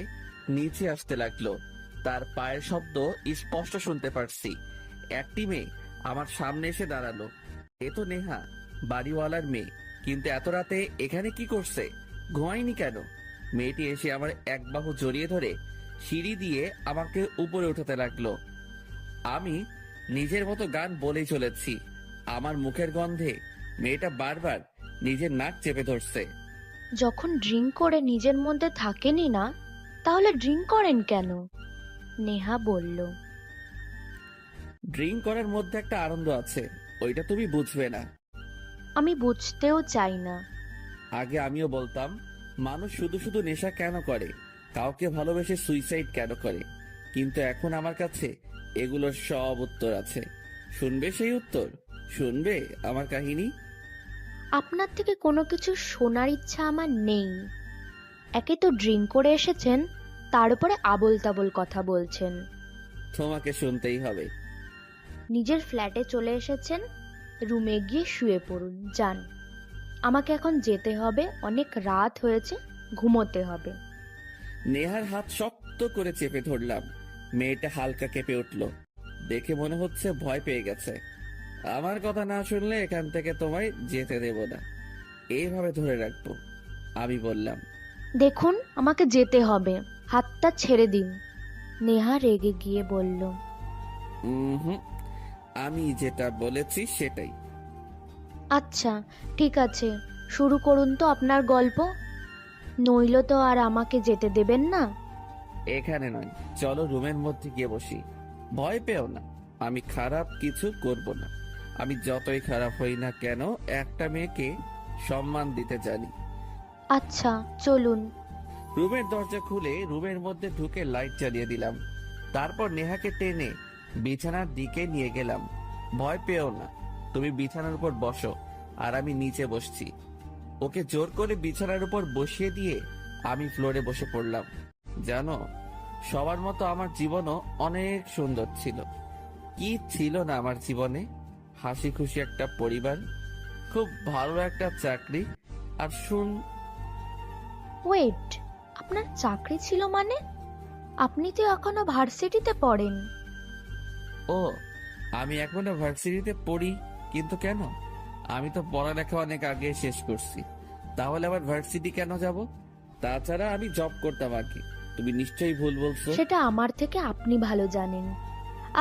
নিচে আসতে লাগলো। তার পায়ের শব্দ স্পষ্ট শুনতে পারছি। একটি মেয়ে আমার সামনে এসে দাঁড়ালো। এ তো নেহা, বাড়িওয়ালার মেয়ে, কিন্তু এত রাতে এখানে কি করছে? ঘুমায়নি কেন? মেয়েটি এসে আমার এক বাহু জড়িয়ে ধরে সিঁড়ি দিয়ে আমাকে উপরে উঠাতে লাগলো। আমি নিজের মতো গান বলেই চলেছি। আমার মুখের গন্ধে মেয়েটা বারবার নিজের নাক চেপে ধরছে। যখন ড্রিঙ্ক করে নিজের মধ্যে থাকেনি না, তাহলে ড্রিঙ্ক করেন কেন? নেহা বলল। ড্রিঙ্ক করার মধ্যে একটা আনন্দ আছে, ওইটা তুমি বুঝবে না। আমি বুঝতেও চাই না। আগে আমিও বলতাম মানুষ শুধু শুধু নেশা কেন করে, কাউকে ভালোবেসে সুইসাইড কেন করে, কিন্তু এখন আমার কাছে এগুলোর সব উত্তর আছে। শুনবে সেই উত্তর? শুনবে আমার কাহিনী? আপনার থেকে কোনো কিছু শোনার ইচ্ছা আমার নেই। একে তো ড্রিঙ্ক করে এসেছেন, তার উপরে আবোল তাবোল কথা বলছেন। তোমাকে শুনতেই হবে। নিজের ফ্ল্যাটে চলে এসেছেন, রুমে গিয়ে শুয়ে পড়ুন, যান। আমাকে এখন যেতে হবে, অনেক রাত হয়েছে, ঘুমোতে হবে। নেহার হাত শক্ত করে চেপে ধরলাম। মেয়েটা হালকা কেঁপে উঠল, দেখে মনে হচ্ছে ভয় পেয়ে গেছে। আমার কথা না শুনলে এখান থেকে তোমায় যেতে দেব না, এইভাবে ধরে রাখবো, আমি বললাম। দেখুন, আমাকে যেতে হবে, হাতটা ছেড়ে দিন। নেহা রেগে গিয়ে বলল। হুম, আমি যেটা বলেছি সেটাই। আচ্ছা, ঠিক আছে, শুরু করুন তো আপনার গল্প, নইলে তো আর আমাকে যেতে দেবেন না। এখানে নয়, চলো রুমের মধ্যে গিয়ে বসি। ভয় পেও না, আমি খারাপ কিছু করব না। আমি যতই খারাপ হই না কেন একটা মেয়েকে সম্মান দিতে জানি। আচ্ছা চলুন। রুমের দরজা খুলে রুমের মধ্যে ঢুকে লাইট জ্বালিয়ে দিলাম। তারপর নেহাকে টেনে বিছানার দিকে নিয়ে গেলাম। ভয় পেও না, তুমি বিছানার উপর বসো আর আমি নিচে বসছি। ওকে জোর করে বিছানার উপর বসিয়ে দিয়ে আমি ফ্লোরে বসে পড়লাম। জানো, সবার মতো আমার জীবনও অনেক সুন্দর ছিল। কি ছিল না আমার জীবনে? হাসি খুশি একটা পরিবার, খুব ভালো একটা চাকরি, আর ওয়েট, আপনার চাকরি ছিল মানে? আপনি তো এখনো ভার্সিটিতে পড়েন। ও, আমি এখনো ভার্সিটিতে পড়ি, কিন্তু কেন? আমি তো পড়ালেখা অনেক আগে শেষ করছি, তাহলে আবার ভার্সিটি কেন যাব? তাছাড়া আমি জব করতাম আগে। তুমি নিশ্চয়ই ভুল বলছো। সেটা আমার থেকে আপনি ভালো জানেন।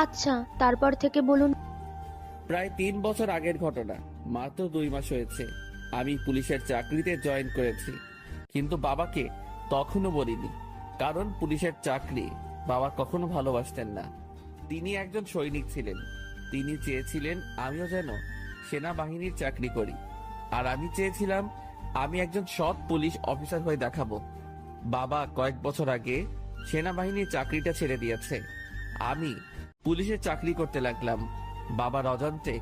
আচ্ছা তারপর থেকে বলুন। প্রায় 3 বছর আগের ঘটনা, মাত্র 2 মাস হয়েছে আমি পুলিশের চাকরিতে জয়েন করেছি। কিন্তু বাবাকে তখনও বলিনি, কারণ পুলিশের চাকরি বাবা কখনো ভালোবাসতেন না। তিনি একজন সৈনিক ছিলেন। তিনি চেয়েছিলেন আমিও যেন সেনাবাহিনীর চাকরি করি, আর আমি চেয়েছিলাম আমি একজন সৎ পুলিশ অফিসার হয়ে দেখাবো। বাবা কয়েক বছর আগে সেনাবাহিনীর চাকরিটা ছেড়ে দিয়েছে। আমি পুলিশের চাকরি করতে লাগলাম বাবার অজান্তে।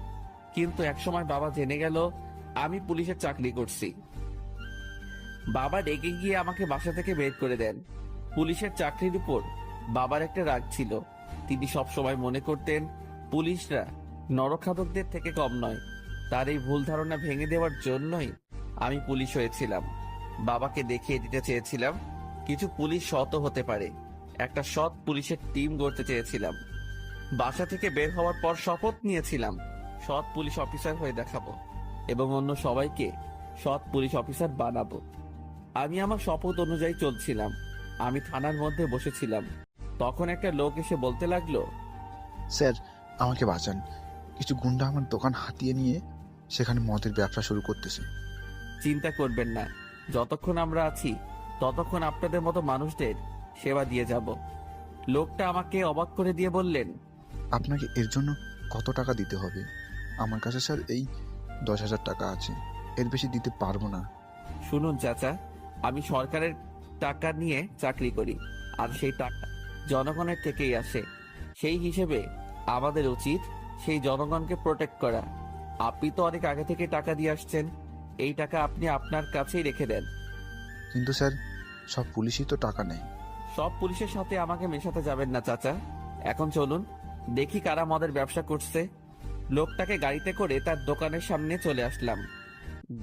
কিন্তু একসময় বাবা জেনে গেল আমি পুলিশের চাকরি করছি। বাবা রেগে গিয়ে আমাকে বাসা থেকে বের করে দেন। পুলিশের চাকরির উপর বাবার একটা রাগ ছিল। তিনি সব সময় মনে করতেন পুলিশরা নরখাদকদের থেকে কম নয়। তার এই ভুল ধারণা ভেঙে দেওয়ার জন্যই আমি পুলিশ হয়েছিলাম। বাবাকে দেখিয়ে দিতে চেয়েছিলাম কিছু পুলিশ সৎ হতে পারে। একটা সৎ পুলিশের টিম গড়তে চেয়েছিলাম। বাসা থেকে বের হওয়ার পর শপথ নিয়েছিলাম সৎ পুলিশ অফিসার হয়ে দেখাবো এবং অন্য সবাইকে সৎ পুলিশ অফিসার বানাবো। আমি আমার শপথ অনুযায়ী চলছিলাম। আমি থানার মধ্যে বসেছিলাম। তখন একটা লোক এসে বলতে লাগলো, স্যার আমাকে বাঁচান, কিছু গুন্ডা আমার দোকান হাতিয়ে নিয়ে সেখানে মদের ব্যবসা শুরু করতেছে। চিন্তা করবেন না, যতক্ষণ আমরা আছি ততক্ষণ আপনাদের মতো মানুষদের সেবা দিয়ে যাব। লোকটা আমাকে অবাক করে দিয়ে বললেন, আপনাকে এর জন্য কত টাকা দিতে হবে? আমার কাছে স্যার এই 10,000 টাকা আছে, এর বেশি দিতে পারবো না। শুনুন চাচা, আমি সরকারের টাকা নিয়ে চাকরি করি, আর সেই টাকা জনগণের থেকেই আসে। সেই হিসেবে আমাদের উচিত সেই জনগণকে প্রোটেক্ট করা। আপনি তো অনেক আগে থেকে টাকা দিয়ে আসছেন, এই টাকা আপনি আপনার কাছেই রেখে দেন। কিন্তু স্যার সব পুলিশই তো টাকা নেয়। সব পুলিশের সাথে আমাকে মেশাতে যাবেন না চাচা। এখন চলুন দেখি কারা মদের ব্যবসা করছে। লোকটাকে গাড়িতে করে তার দোকানের সামনে চলে আসলাম।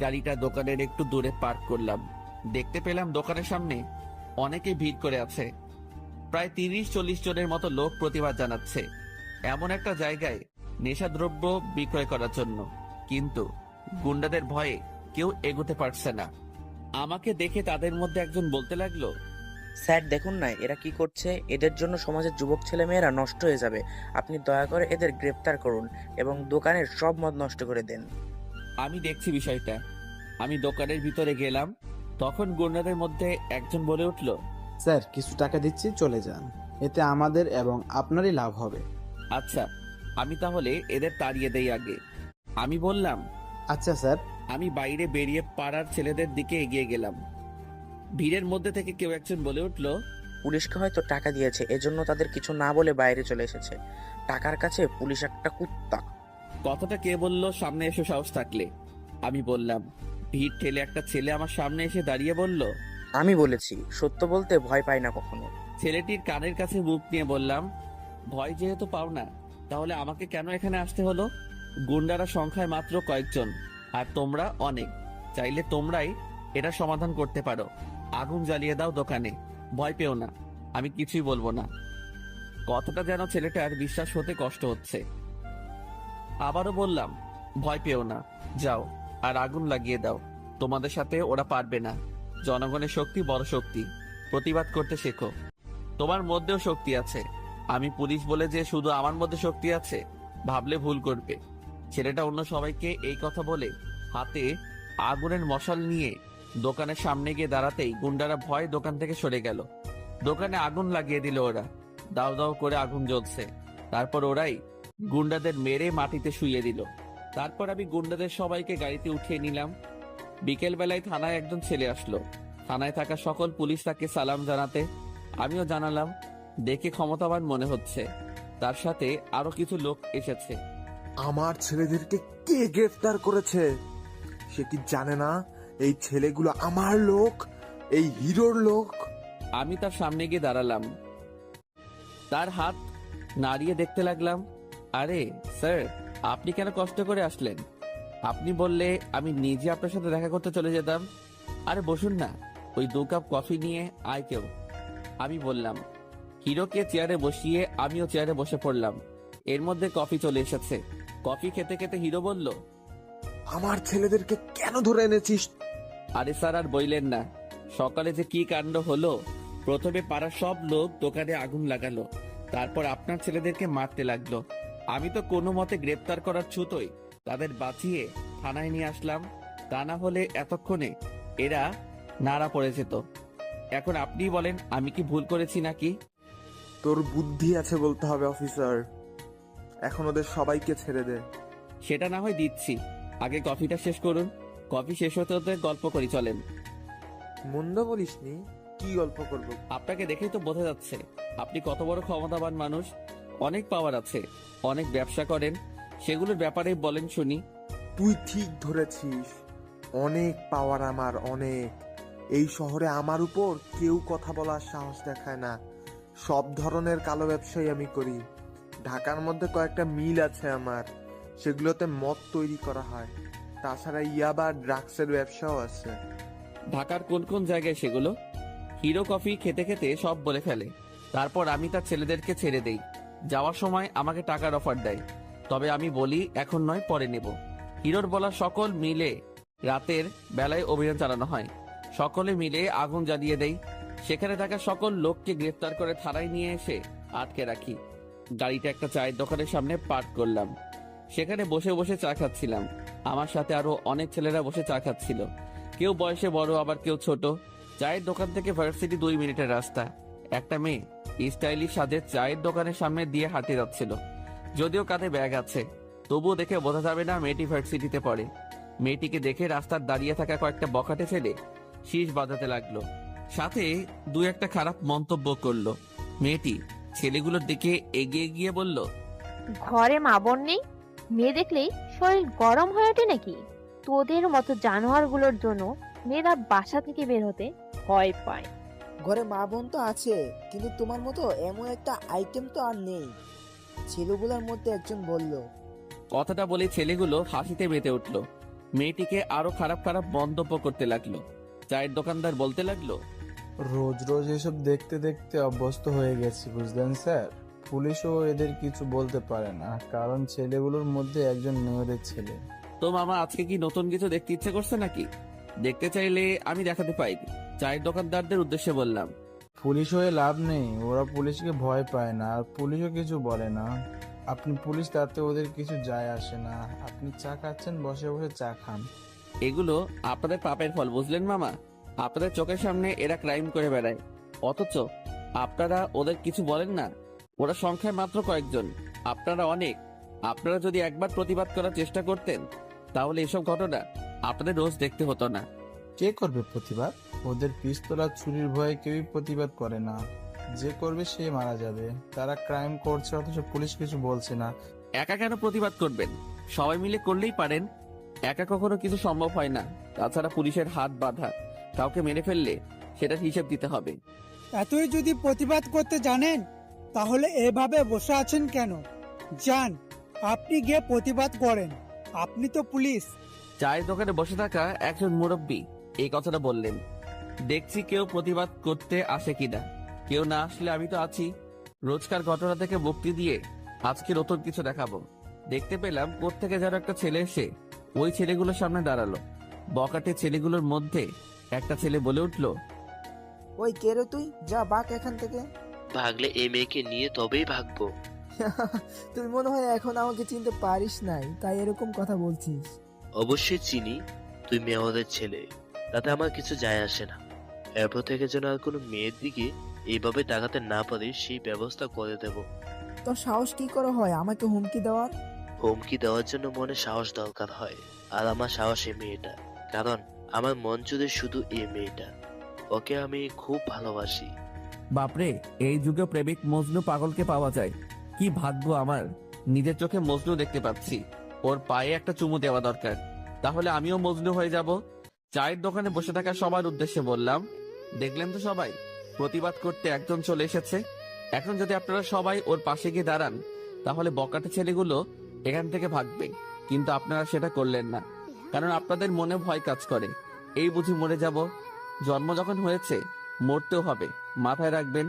গাড়িটা দোকানের একটু দূরে পার্ক করলাম। দেখতে পেলাম দোকানের সামনে অনেকে ভিড় করে আছে। প্রায় 30-40 জনের মতো লোক প্রতিবাদ জানাচ্ছে এমন একটা জায়গায় নেশাদ্রব্য বিক্রয় করার জন্য। কিন্তু গুন্ডাদের ভয়ে কেউ এগোতে পারছে না। আমাকে দেখে তাদের মধ্যে একজন বলতে লাগলো, স্যার দেখুন না এরা কি করছে, এদের জন্য সমাজের যুবক ছেলে মেয়েরা নষ্ট হয়ে যাবে। আপনি দয়া করে এদের গ্রেপ্তার করুন এবং দোকানের সব মদ নষ্ট করে দেন। আমি দেখছি বিষয়টা। আমি দোকানের ভিতরে গেলাম। তখন গুন্ডাদের মধ্যে একজন বলে উঠল, স্যার কিছু টাকা দিচ্ছি, চলে যান, এতে আমাদের এবং আপনারই লাভ হবে। আচ্ছা আমি তাহলে এদের তাড়িয়ে দেই আগে। আমি বললাম, আচ্ছা স্যার। আমি বাইরে বেরিয়ে পাড়ার ছেলেদের দিকে এগিয়ে গেলাম। ভিড়ের মধ্যে থেকে কেউ একজন বলে উঠল, পুলিশকে হয়তো টাকা দিয়েছে, এজন্য তাদের কিছু না বলে বাইরে চলে এসেছে। টাকার কাছে পুলিশ একটা কুত্তা। কথাটা কে বলল সামনে এসে সাহস থাকলে? আমি বললাম। ভিড় ঠেলে একটা ছেলে আমার সামনে এসে দাঁড়িয়ে বলল, আমি বলেছি সত্য বলতে ভয় পাই না কখনো। ছেলেটির কানের কাছে মুখ নিয়ে বললাম, ভয় যেহেতু পাও না তাহলে আমাকে কেন এখানে আসতে হলো? গুন্ডারা সংখ্যায় মাত্র কয়েকজন, আর তোমরা অনেক। চাইলে তোমরাই এটা সমাধান করতে পারো। আগুন জ্বালিয়ে দাও দোকানে, ভয় পেও না, আমি কিছুই বলবো না। কথাটা যেন ছেলেটার বিশ্বাস হতে কষ্ট হচ্ছে। আবারও বললাম, ভয় পেও না, যাও আর আগুন লাগিয়ে দাও। তোমাদের সাথে ওরা পারবে না। জনগণের শক্তি বড় শক্তি, প্রতিবাদ করতে শেখো। তোমার মধ্যেও শক্তি আছে। আমি পুলিশ বলে যে শুধু আমার মধ্যে শক্তি আছে ভাবলে ভুল করবে। ছেলেটা অন্য সবাইকে এই কথা বলে হাতে আগুনের মশাল নিয়ে দোকানের সামনে গিয়ে দাঁড়াতেই গুন্ডারা ভয় দোকান থেকে সরে গেল। দোকানে আগুন লাগিয়ে দিল ওরা। দাও দাও করে আগুন জ্বলছে। তারপর ওরাই গুন্ডাদের মেরে মাটিতে শুইয়ে দিল। তারপর আমি গুন্ডাদের সবাইকে গাড়িতে উঠিয়ে নিলাম। বিকেল বেলায় থানায় একজন ছেলে আসলো। থানায় থাকা সকল পুলিশ তাকে সালাম জানাতে আমিও জানালাম। দেখে ক্ষমতাবান মনে হচ্ছে। তার সাথে আরো কিছু লোক এসেছে। আমার ছেলেদেরকে কে গ্রেফতার করেছে? সে কি জানে না এই ছেলেগুলো আমার লোক, এই হিরোর লোক? আমি তার সামনে গিয়ে দাঁড়ালাম। তার হাত নাড়িয়ে দেখতে লাগলাম। আরে স্যার, আপনি কেন কষ্ট করে আসলেন? আপনি বললে আমি নিজে আপনার সাথে দেখা করতে চলে যেতাম। আরে বসুন না, ওই 2 কাপ কফি নিয়ে আয় কেউ। আমি বললাম। হিরোকে চেয়ারে বসিয়ে আমিও চেয়ারে বসে পড়লাম। এর মধ্যে কফি চলে এসেছে। কফি খেতে খেতে হিরো বলল, আমার ছেলেদেরকে কেন ধরে এনেছিস? আরে স্যার আর বইলেন না, সকালে যে কি কাণ্ড হলো। প্রথমে পাড়ার সব লোক দোকানে আগুন লাগালো, তারপর আপনার ছেলেদেরকে মারতে লাগলো। আমি তো কোনো মতে গ্রেপ্তার করার ছুতোই তাদের বাঁচিয়ে থানায় নিয়ে আসলাম। তা না হলে এতক্ষণে এরা নাড়া পড়ে যেত। এখন আপনি বলেন, আমি কি ভুল করেছি নাকি? তোর বুদ্ধি আছে বলতে হবে অফিসার। এখন ওদের সবাইকে ছেড়ে দে। সেটা না হয় দিচ্ছি, আগে কফিটা শেষ করুন। কফি শেষ হতে হতে গল্প করি চলেন। মন্দ বলিসনি, কি গল্প করব? আপনাকে দেখেই তো বোঝা যাচ্ছে আপনি কত বড় ক্ষমতাবান মানুষ। অনেক পাওয়ার আছে, অনেক ব্যবসা করেন, সেগুলোর ব্যাপারে বলেন শুনি। তুই ঠিক ধরেছিস, অনেক পাওয়ার আমার, অনেক। এই শহরে আমার উপর কেউ কথা বলার সাহস দেখায় না। সব ধরনের কালো ব্যবসাই আমি করি। ঢাকার মধ্যে কয়েকটা মিল আছে আমার, সেগুলোতে মদ তৈরি করা হয়। তাছাড়া ইয়াবা ড্রাগসের ব্যবসাও আছে। ঢাকার কোন কোন জায়গায় সেগুলো? হিরো কফি খেতে খেতে সব বলে ফেলে। তারপর আমি তার ছেলেদেরকে ছেড়ে দেই। যাওয়ার সময় আমাকে টাকার অফার দেয়, তবে আমি বলি এখন নয়, পরে নেব। হিরোর বলা সকল মিলে রাতের বেলায় অভিযান চালানো হয়। সকলে মিলে আগুন জ্বালিয়ে দেই। সেখানে থাকা সকল লোককে গ্রেফতার করে থানায় নিয়ে এসে আটকে রাখি। গাড়িটা একটা চায়ের দোকানের সামনে পার্ক করলাম। সেখানে বসে বসে চা খাচ্ছিলাম। আমার সাথে আরো অনেক ছেলেরা বসে চা খাচ্ছিল। কেউ বয়সে বড়, আবার কেউ ছোট। চায়ের দোকান থেকে ভার্সিটি 2 মিনিটের রাস্তা। একটা মেয়ে স্টাইলিশ সাজে চায়ের দোকানের সামনে দিয়ে হাঁটে যাচ্ছিল। যদিও কাঁধে ব্যাগ আছে, তবুও দেখে বোঝা যাবে না মেয়েটি ভার্সিটিতে পড়ে। মেয়েটিকে দেখে রাস্তার দাঁড়িয়ে থাকা কয়েকটা বখাটে ছেলে শীষ বাজাতে লাগলো, সাথে 2-1টা খারাপ মন্তব্য করলো। মেয়েটি ছেলেগুলোর দিকে এগিয়ে গিয়ে বলল, ঘরে মা বোন নেই, মেয়ে দেখলেই শরীর গরম হয়ে ওঠে নাকি? তোদের মতো জানোয়ারগুলোর জন্য মেয়েরা বাসা থেকে বের হতে ভয় পায়। ঘরে মা বোন তো আছে, কিন্তু তোমার মতো এমন একটা আইটেম তো আর নেই, ছেলেগুলোর মধ্যে একজন বলল। কথাটা বলে ছেলেগুলো হাসিতে মেতে উঠলো। মেয়েটিকে আরো খারাপ খারাপ মন্তব্য করতে লাগলো। চায়ের দোকানদার বলতে লাগলো, রোজ রোজ এসব দেখতে দেখতে অভ্যস্ত হয়ে গেছি, বুঝলেন স্যার। পুলিশও এদের কিছু বলতে পারে না, কারণ ছেলেগুলোর মধ্যে একজন মেয়রের ছেলে। তো মামা, আজকে কি নতুন কিছু দেখতে ইচ্ছে করছে নাকি? দেখতে চাইলে আমি দেখাতে পাইনি। চায়ের দোকানদারদের উদ্দেশ্যে বললাম, পুলিশ হয়ে লাভ নেই, ওরা পুলিশকে ভয় পায় না, আর পুলিশও কিছু বলে না। আপনি পুলিশ, তাতে ওদের কিছু যায় আসে না। আপনি চা খাচ্ছেন, বসে বসে চা খান। এগুলো আপনাদের পাপের ফল, বুঝলেন মামা। আপনাদের চোখের সামনে এরা ক্রাইম করে বেড়ায়, অথচ আপনারা ওদের কিছু বলেন না। ওরা সংখ্যায় মাত্র কয়েকজন, আপনারা অনেক। আপনারা যদি একবার প্রতিবাদ করার চেষ্টা করতেন, তাহলে এসব ঘটনা আপনাদের রোজ দেখতে হতো না। কে করবে প্রতিবাদ? ওদের পিস্তল আর ছুরির ভয়ে কেউই প্রতিবাদ করে না। যে করবে সে মারা যাবে। তারা ক্রাইম করছে, অথচ পুলিশ কিছু বলছে না। একা কেন প্রতিবাদ করবেন? সবাই মিলে করলেই পারেন। একা কখনো কিছু সম্ভব হয় না। তাছাড়া পুলিশের হাত বাঁধা, কাউকে মেরে ফেললে সেটার হিসেব দিতে হবে। এতই যদি প্রতিবাদ করতে জানেন, তাহলে এভাবে বসে আছেন কেন? যান, আপনি গিয়ে প্রতিবাদ করেন, আপনি তো পুলিশ। চায়ের দোকানে বসে থাকা একজন মুরব্বী এই কথাটা বললেন। দেখছি কেউ প্রতিবাদ করতে আসে কিনা। কেউ না আসলে আমি তো আছি। রোজকার ঘটনা থেকে মুক্তি দিয়ে আজকে নতুন কিছু দেখাবো। দেখতে পেলাম কোত্থেকে যেন একটা ছেলে এসে ওই ছেলেগুলোর সামনে দাঁড়ালো। বকাটে ছেলেগুলোর মধ্যে একটা ছেলে বলে উঠলো, ওই কে রে তুই? যা বাক এখান থেকে। ভাগলে এই মেয়েকে নিয়ে তবেই ভাগবো। তুই মনে হয় এখন আমাকে চিনতে পারিস নাই, তাই এরকম কথা বলছিস। অবশ্যই চিনি, তুই মেয়েদের ছেলে, তাতে আমার কিছু যায় আসে না। এরপর থেকে যেন আর কোনো মেয়ের দিকে এইভাবে টাকাতে না পারি সেই ব্যবস্থা করে দেব। তোর সাহস কি করে হয় আমাকে হুমকি দেওয়ার? হুমকি দেওয়ার জন্য মনে সাহস দরকার হয়, আর আমার সাহস এই মেয়েটা। কারণ আমার মন জুড়ে শুধু এই মেয়েটা, ওকে আমি খুব ভালোবাসি। বাপরে, এই যুগে প্রেমিক মজনু পাগলকে পাওয়া যায়। কি ভাগ্য আমার, নিজের চোখে মজনু দেখতে পাচ্ছি। ওর পায়ে একটা চুমু দেওয়া দরকার, তাহলে আমিও মজনু হয়ে যাব। চায়ের দোকানে বসে থাকা সবার উদ্দেশ্যে বললাম, দেখলেন তো সবাই, প্রতিবাদ করতে একজন চলে এসেছে। এখন যদি আপনারা সবাই ওর পাশে গিয়ে দাঁড়ান, তাহলে বকাটে ছেলেগুলো এখান থেকে ভাগবে। কিন্তু আপনারা সেটা করলেন না, কারণ আপনাদের মনে ভয় কাজ করে। এই বুঝি মরে যাব? জন্ম যখন হয়েছে মরতেও হবে, মাথায় রাখবেন।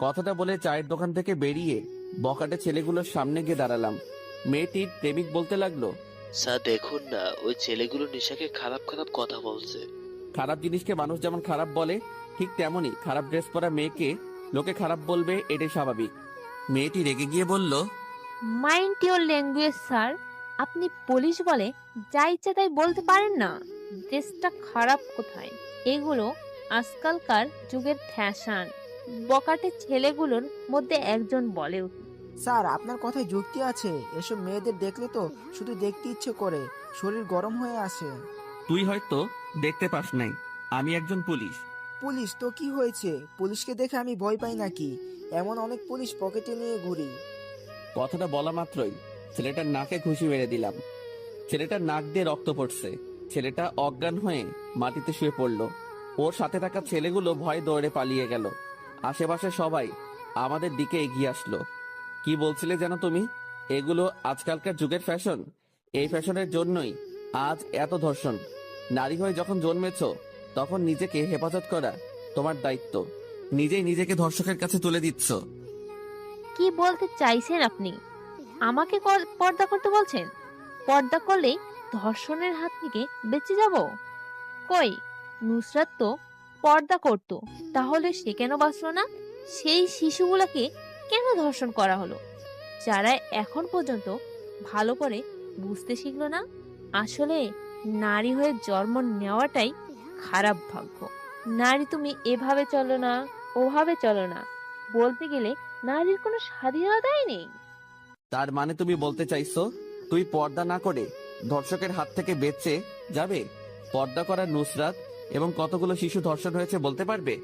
কথাটা বলে চায়ের দোকান থেকে বেরিয়ে বকাটে ছেলেগুলোর সামনে গিয়ে দাঁড়ালাম। মেয়েটির প্রেমিক বলতে লাগলো, স্যার দেখুন না, ওই ছেলেগুলো নিশাকে খারাপ খারাপ কথা বলছে। খারাপ জিনিসকে মানুষ যেমন খারাপ বলে, ঠিক তেমনই খারাপ ড্রেস পরা মেয়েকে লোকে খারাপ বলবে, এটাই স্বাভাবিক। মেয়েটি রেগে গিয়ে বলল, মাইন্ড ইওর ল্যাঙ্গুয়েজ স্যার। আপনি পুলিশ বলে যা ইচ্ছা তাই বলতে পারেন না। ড্রেসটা খারাপ কোথায়? এগুলো আজকালকার যুগের ফ্যাশন। বকাটে ছেলেগুলোর মধ্যে একজন বলে উঠল, স্যার আপনার কথায় যুক্তি আছে। এসব মেয়েদের দেখলে তো শুধু দেখতে ইচ্ছে করে, শরীর গরম হয়ে আসে। তুই হয়তো দেখতে পাস নাই, আমি একজন পুলিশ। পুলিশ তো কি হয়েছে? পুলিশকে দেখে আমি ভয় পাই নাকি? এমন অনেক পুলিশ পকেটে নিয়ে ঘুরি। কথাটা বলা মাত্রই ছেলেটার নাকে ঘুষি মেরে দিলাম। ছেলেটার নাক দিয়ে রক্ত পড়ছে। ছেলেটা অজ্ঞান হয়ে মাটিতে শুয়ে পড়ল। ওর সাথে থাকা ছেলেগুলো ভয়ে দৌড়ে পালিয়ে গেল। আশেপাশে সবাই আমাদের দিকে এগিয়ে আসলো। কি বলছিলে যেন তুমি? এগুলো আজকালকার যুগের ফ্যাশন। এই ফ্যাশনের জন্যই আজ এত ধর্ষণ। নারী হয়ে যখন জন্মেছো, তখন নিজেকে হেফাজত করা তোমার দায়িত্ব। নিজেই নিজেকে ধর্ষকের কাছে তুলে দিচ্ছ। কি বলতে চাইছেন আপনি? আমাকে পর্দা করতে বলছেন? পর্দা করলেই ধর্ষণের হাত থেকে বেঁচে যাব? কই, নুসরাত তো পর্দা করত, তাহলে সে কেন বাঁচলো না? সেই শিশুগুলোকে কেন ধর্ষণ করা হলো, যারা এখন পর্যন্ত ভালো করে বুঝতে শিখলো না? আসলে নারী হয়ে জন্ম নেওয়াটাই খারাপ ভাগ্য। নারী তুমি এভাবে চলো না, ওভাবে চলো না, বলতে গেলে নারীর কোনো স্বাধীনতাই নেই। তার মানে তুমি বলতে চাইছো তুই পর্দা না করে ধর্ষকের হাত থেকে বেঁচে যাবে? পর্দা করা নুসরাত এবং কতগুলো শিশু ধর্ষণ হয়েছে বলতে পারবে?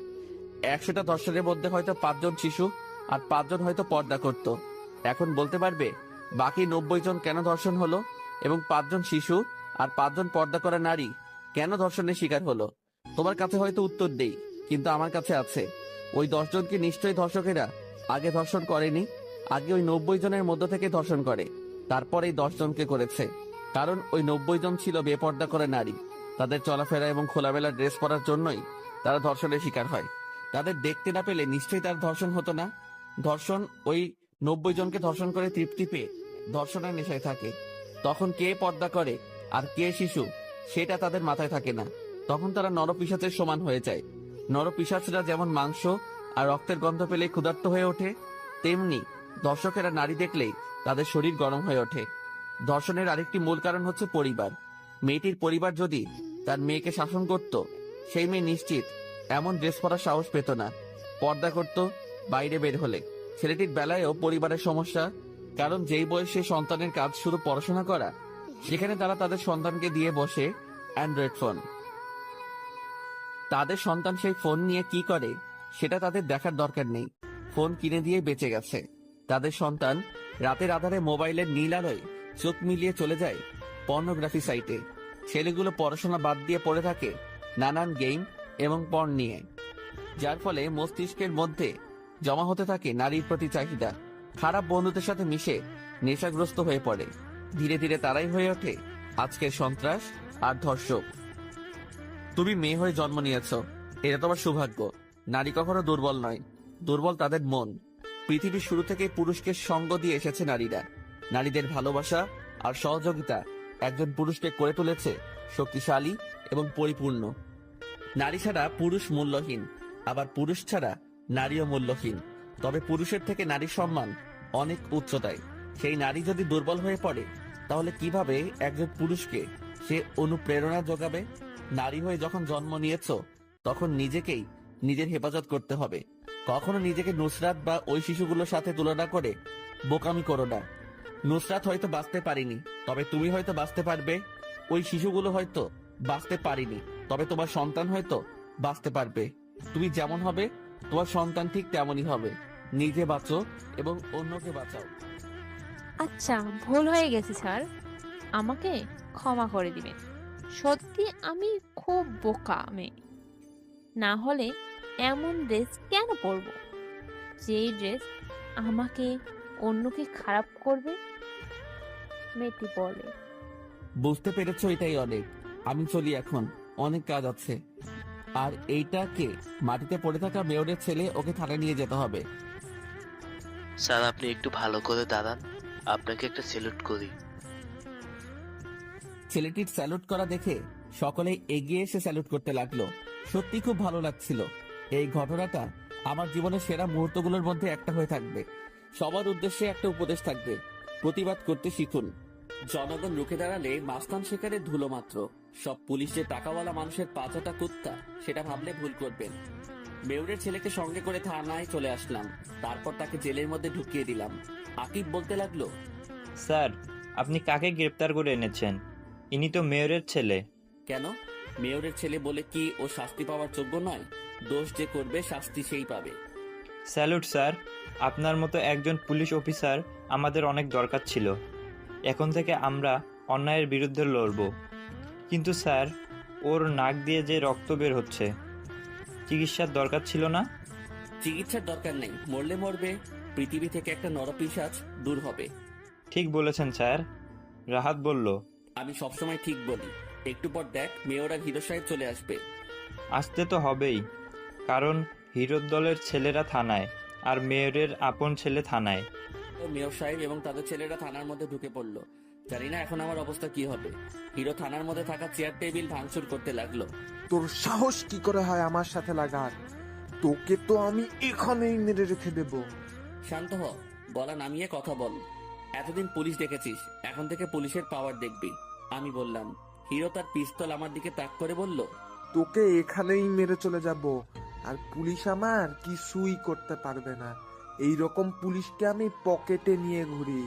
100টা ধর্ষণের মধ্যে হয়তো 5 জন শিশু আর 5 জন হয়তো পর্দা করত। এখন বলতে পারবে বাকি 90 জন কেন ধর্ষণ হলো, এবং 5 জন শিশু আর 5 জন পর্দা করা নারী কেন ধর্ষণের শিকার হলো? তোমার কাছে হয়তো উত্তর দেই, কিন্তু আমার কাছে আছে। ওই 10 জনকে নিশ্চয়ই ধর্ষকেরা আগে ধর্ষণ করেনি। আগে ওই 90 জনের মধ্য থেকে ধর্ষণ করে, তারপর এই 10 জনকে করেছে। কারণ ওই 90 জন ছিল বেপর্দা করে নারী। তাদের চলাফেরা এবং খোলামেলা ড্রেস পরার জন্যই তারা ধর্ষণের শিকার হয়। তাদের দেখতে না পেলে নিশ্চয়ই তার ধর্ষণ হতো না। ধর্ষণ ওই 90 জনকে ধর্ষণ করে তৃপ্তি পেয়ে ধর্ষণের নেশায় থাকে। তখন কে পর্দা করে আর কে শিশু, সেটা তাদের মাথায় থাকে না। তখন তারা নরপিশাচের সমান হয়ে যায়। নরপিশাচরা যেমন মাংস আর রক্তের গন্ধ পেলে ক্ষুধার্ত হয়ে ওঠে, তেমনি দর্শকেরা নারী দেখলেই তাদের শরীর গরম হয়ে ওঠে। ধর্ষণের আরেকটি মূল কারণ হচ্ছে পরিবার। মেয়েটির পরিবার যদি তার মেয়েকে শাসন করত, সেই মেয়ে নিশ্চিত এমন ড্রেস পরার সাহস পেত না, পর্দা করত বাইরে বের হলে। ছেলেটির বেলায়ও পরিবারের সমস্যা, কারণ যেই বয়সে সন্তানের কাজ শুধু পড়াশোনা করা, সেখানে তারা তাদের সন্তানকে দিয়ে বসে অ্যান্ড্রয়েড ফোন। তাদের সন্তান সেই ফোন নিয়ে কি করে সেটা তাদের দেখার দরকার নেই। ফোন কিনে দিয়ে বেঁচে গেছে। তাদের সন্তান রাতের আধারে মোবাইলের নীল আলোয় চোখ মিলিয়ে চলে যায় পর্নোগ্রাফি সাইটে। ছেলেগুলো পড়াশোনা বাদ দিয়ে পড়ে থাকে নানান গেম এবং পর্ন নিয়ে, যার ফলে মস্তিষ্কের মধ্যে জমা হতে থাকে নারীর প্রতি চাহিদা। খারাপ বন্ধুদের সাথে মিশে নেশাগ্রস্ত হয়ে পড়ে। ধীরে ধীরে তারাই হয়ে ওঠে আজকের সন্ত্রাস আর ধর্ষক। তুমি মেয়ে হয়ে জন্ম নিয়েছ, এটা তোমার সৌভাগ্য। নারী কখনো দুর্বল নয়, দুর্বল তাদের মন। পৃথিবীর শুরু থেকে পুরুষকে সঙ্গ দিয়ে এসেছে নারীরা। নারীদের ভালোবাসা আর সহযোগিতা একজন পুরুষকে করে তুলেছে শক্তিশালী এবং পরিপূর্ণ। নারী ছাড়া পুরুষ মূল্যহীন, আবার পুরুষ ছাড়া নারীও মূল্যহীন। তবে পুরুষের থেকে নারীর সম্মান অনেক উচ্চতায়। সেই নারী যদি দুর্বল হয়ে পড়ে, তাহলে কিভাবে একজন পুরুষকে সে অনুপ্রেরণা যোগাবে? নারী হয়ে যখন জন্ম নিয়েছ, তখন নিজেকেই নিজের হেফাজত করতে হবে। কখনো নিজেকে নুসরাত বা ওই শিশুগুলোর সাথে তুলনা করে বোকামি করো না। নুসরাত হয়তো বাঁচতে পারিনি, তবে তুমি হয়তো বাঁচতে পারবে। ওই শিশুগুলো হয়তো বাঁচতে পারিনি, তবে তোমার সন্তান হয়তো বাঁচতে পারবে। তুমি যেমন হবে তোমার সন্তান ঠিক তেমনই হবে। নিজে বাঁচো এবং অন্যকে বাঁচাও। আচ্ছা, ভুল হয়ে গেছে স্যার, আমাকে ক্ষমা করে দিবেন। সত্যি আমি খুব বোকা মেয়ে, না হলে এমন ড্রেস কেন পরবো যেই ড্রেস আমাকে অন্যকে খারাপ করবে? মেয়েটি বলে। বুঝতে পেরেছো, এটাই অনেক। আমি চলি এখন, অনেক কাজ আছে। আর এইটাকে মাটিতে পড়ে থাকা মেয়রের ছেলে, ওকে থানায় নিয়ে যেতে হবে। স্যার আপনি একটু ভালো করে দাঁড়ান, আপনাকে একটা স্যালুট করি। ছেলেটির স্যালুট করা দেখে সকলে এগিয়ে এসে স্যালুট করতে লাগলো। সত্যি খুব ভালো লাগছিল। এই ঘটনাটা আমার জীবনের সেরা মুহূর্তগুলোর মধ্যে একটা হয়ে থাকবে। সবার উদ্দেশ্যে একটা উপদেশ থাকবে, প্রতিবাদ করতে শিখুন। জনগণ রুখে দাঁড়ালে মাস্তান শিকারের ধুলো মাত্র। সব পুলিশ যে টাকাওয়ালা মানুষের পাঁচটা কুত্তা, সেটা ভাবলে ভুল করবেন। মেয়রের ছেলেকে সঙ্গে করে থানায় চলে আসলাম, তারপর তাকে জেলের মধ্যে ঢুকিয়ে দিলাম। আকিব বলতে লাগলো, স্যার আপনি কাকে গ্রেপ্তার করে এনেছেন? ইনি তো মেয়রের ছেলে। কেন? মেয়রের ছেলে বলে কি ও শাস্তি পাওয়ার যোগ্য নয়? দোষ যে করবে শাস্তি সেই পাবে। স্যালুট স্যার, আপনার মতো একজন পুলিশ অফিসার আমাদের অনেক দরকার ছিল। এখন থেকে আমরা অন্যায়ের বিরুদ্ধে লড়ব। কিন্তু স্যার, ওর নাক দিয়ে যে রক্ত বের হচ্ছে, চিকিৎসার দরকার ছিল না? চিকিৎসার দরকার নেই, মরলে মরবে, পৃথিবী থেকে একটা নরপিশাচ দূর হবে। ঠিক বলেছেন স্যার, রাহাত বলল। আমি সবসময় ঠিক বলি। একটু পর দেখ, মেয়র আর হিরো সাহেব চলে আসবে। আসতে তো হবেই, কারণ হিরোর দলের ছেলেরা থানায় আর মেয়রের আপন ছেলে থানায়। তো মেয়র সাহেব এবং তাদের ছেলেরা থানার মধ্যে ঢুকে পড়লো। জানি না এখন আমার অবস্থা কি হবে। হিরো থানার মধ্যে থাকা চেয়ার টেবিল ভাঙচুর করতে লাগলো। তোর সাহস কি করে হয় আমার সাথে লাগার? তোকে তো আমি এখানেই মেরে রেখে দেব। শান্ত হ, গলা নামিয়ে কথা বল। এতদিন পুলিশ দেখেছিস, এখন থেকে পুলিশের পাওয়ার দেখবি। আমি বললাম। হিরো তার পিস্তল আমার দিকে তাক করে বলল, তোকে এখানেই মেরে চলে যাব, আর পুলিশ আমার কিছুই করতে পারবে না। এই রকম পুলিশকে আমি পকেটে নিয়ে ঘুরি।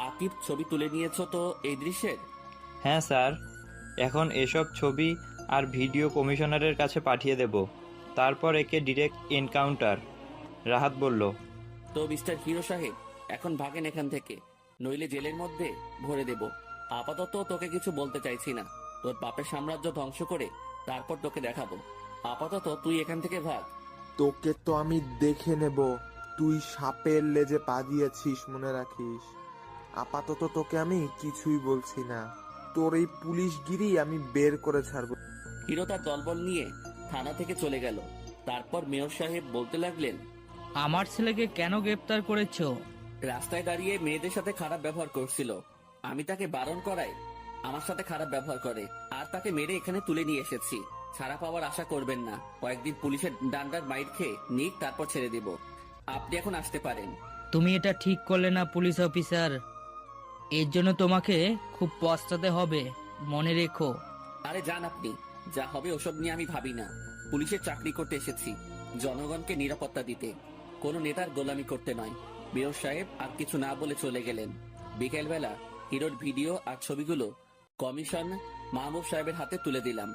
আকিব, ছবি তুলে নিয়েছো তো এই দৃশ্যের? হ্যাঁ স্যার, এখন এসব ছবি আর ভিডিও কমিশনারের কাছে পাঠিয়ে দেব, তারপর একে ডিরেক্ট এনকাউন্টার। রাহাত বলল। তো মিস্টার হিরো সাহেব, এখন ভাগেন এখান থেকে, নইলে জেলের মধ্যে ভরে দেব। আপাতত তোকে কিছু বলতে চাইছি না। তোর বাপের সাম্রাজ্য ধ্বংস করে তারপর তোকে দেখাবো। আপাতত তুই এখান থেকে ভাগ। তোকে তো আমি দেখে নেব, তুই সাপের লেজে পা দিয়েছিস, মনে রাখিস। আপাতত তোকে আমি কিছুই বলছি না, তোর এই পুলিশগিরি আমি বের করে ছাড়বো। হিরো তার দলবল নিয়ে থানা থেকে চলে গেল। তারপর মেয়র সাহেব বলতে লাগলেন, আমার ছেলেকে কেন গ্রেপ্তার করেছো? রাস্তায় দাঁড়িয়ে মেয়েদের সাথে খারাপ ব্যবহার করছিল। আমি তাকে বারণ করায় আমার সাথে খারাপ ব্যবহার করে, আর তাকে মেরে এখানে তুলে নিয়ে এসেছি। ছাড়া পাওয়ার আশা করবেন না, কয়েকদিন পুলিশের ডান্ডার মাইর খেয়ে নিক, তারপর ছেড়ে দেব। আপনি এখন আসতে পারেন। তুমি এটা ঠিক করলে না পুলিশ অফিসার, এর জন্য তোমাকে খুব পস্তাতে হবে, মনে রেখো। আরে যান আপনি, যা হবে ওসব নিয়ে আমি ভাবি না। পুলিশের চাকরি করতে এসেছি, জনগণকে নিরাপত্তা দিতে, কোনো নেতার গোলামি করতে নয়। মেয়র সাহেব আর কিছু না বলে চলে গেলেন। বিকেলবেলা হিরোর ভিডিও আর ছবিগুলো কমিশন মাহবুব সাহেবের হাতে তুলে দিলাম।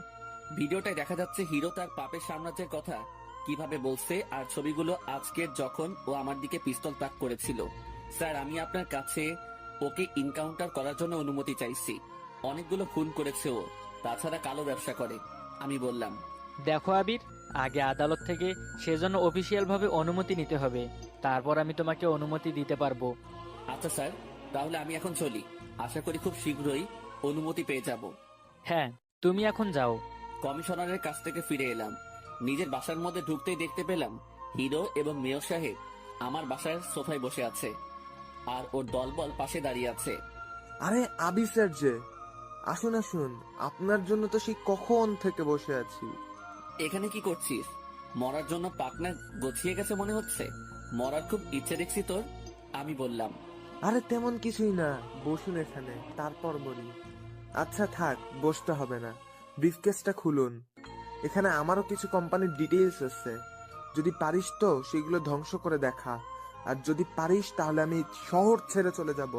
ভিডিওটায় দেখা যাচ্ছে হিরো তার পাপের সাম্রাজ্যের কথা কিভাবে বলছে, আর ছবিগুলো আজকের যখন ও আমার দিকে পিস্তল তাক করেছিল। স্যার, আমি আপনার কাছে ওকে ইনকাউন্টার করার জন্য অনুমতি চাইছি। অনেকগুলো খুন করেছে ও, তাছাড়া কালো ব্যবসা করে। আমি বললাম, দেখো আবির, আগে আদালত থেকে সেজন্য অফিসিয়াল ভাবে অনুমতি নিতে হবে, তারপর আমি তোমাকে অনুমতি দিতে পারবো। আচ্ছা স্যার, তাহলে আমি এখন চলি। আশা করি খুব শীঘ্রই অনুমতি পেয়ে যাব। হ্যাঁ, তুমি এখন যাও। কমিশনারের কাছ থেকে ফিরে এলাম। নিজের বাসার মধ্যে ঢুকতেই দেখতে পেলাম হিরো এবং মেয়র সাহেব আমার বাসার সোফায় বসে আছে, আর ওর দলবল পাশে দাঁড়িয়ে আছে। আরে আবি স্যার যে, আসুন আসুন, আপনার জন্য তো সেই কখন থেকে বসে আছি। এখানে কি করছিস? মরার জন্য পাকনা গছিয়ে গেছে মনে হচ্ছে। মরার খুব ইচ্ছে দেখছি তোর। আমি বললাম, আরে তেমন কিছুই না, বসুন এখানে, তারপর বলি। আচ্ছা থাক, বসতে হবে না, ব্রিফকেসটা খুলুন। এখানে আমারও কিছু কোম্পানির ডিটেইলস আছে, যদি পারিস তো সেগুলো ধ্বংস করে দেখা, আর যদি পারিস তাহলে আমি শহর ছেড়ে চলে যাব।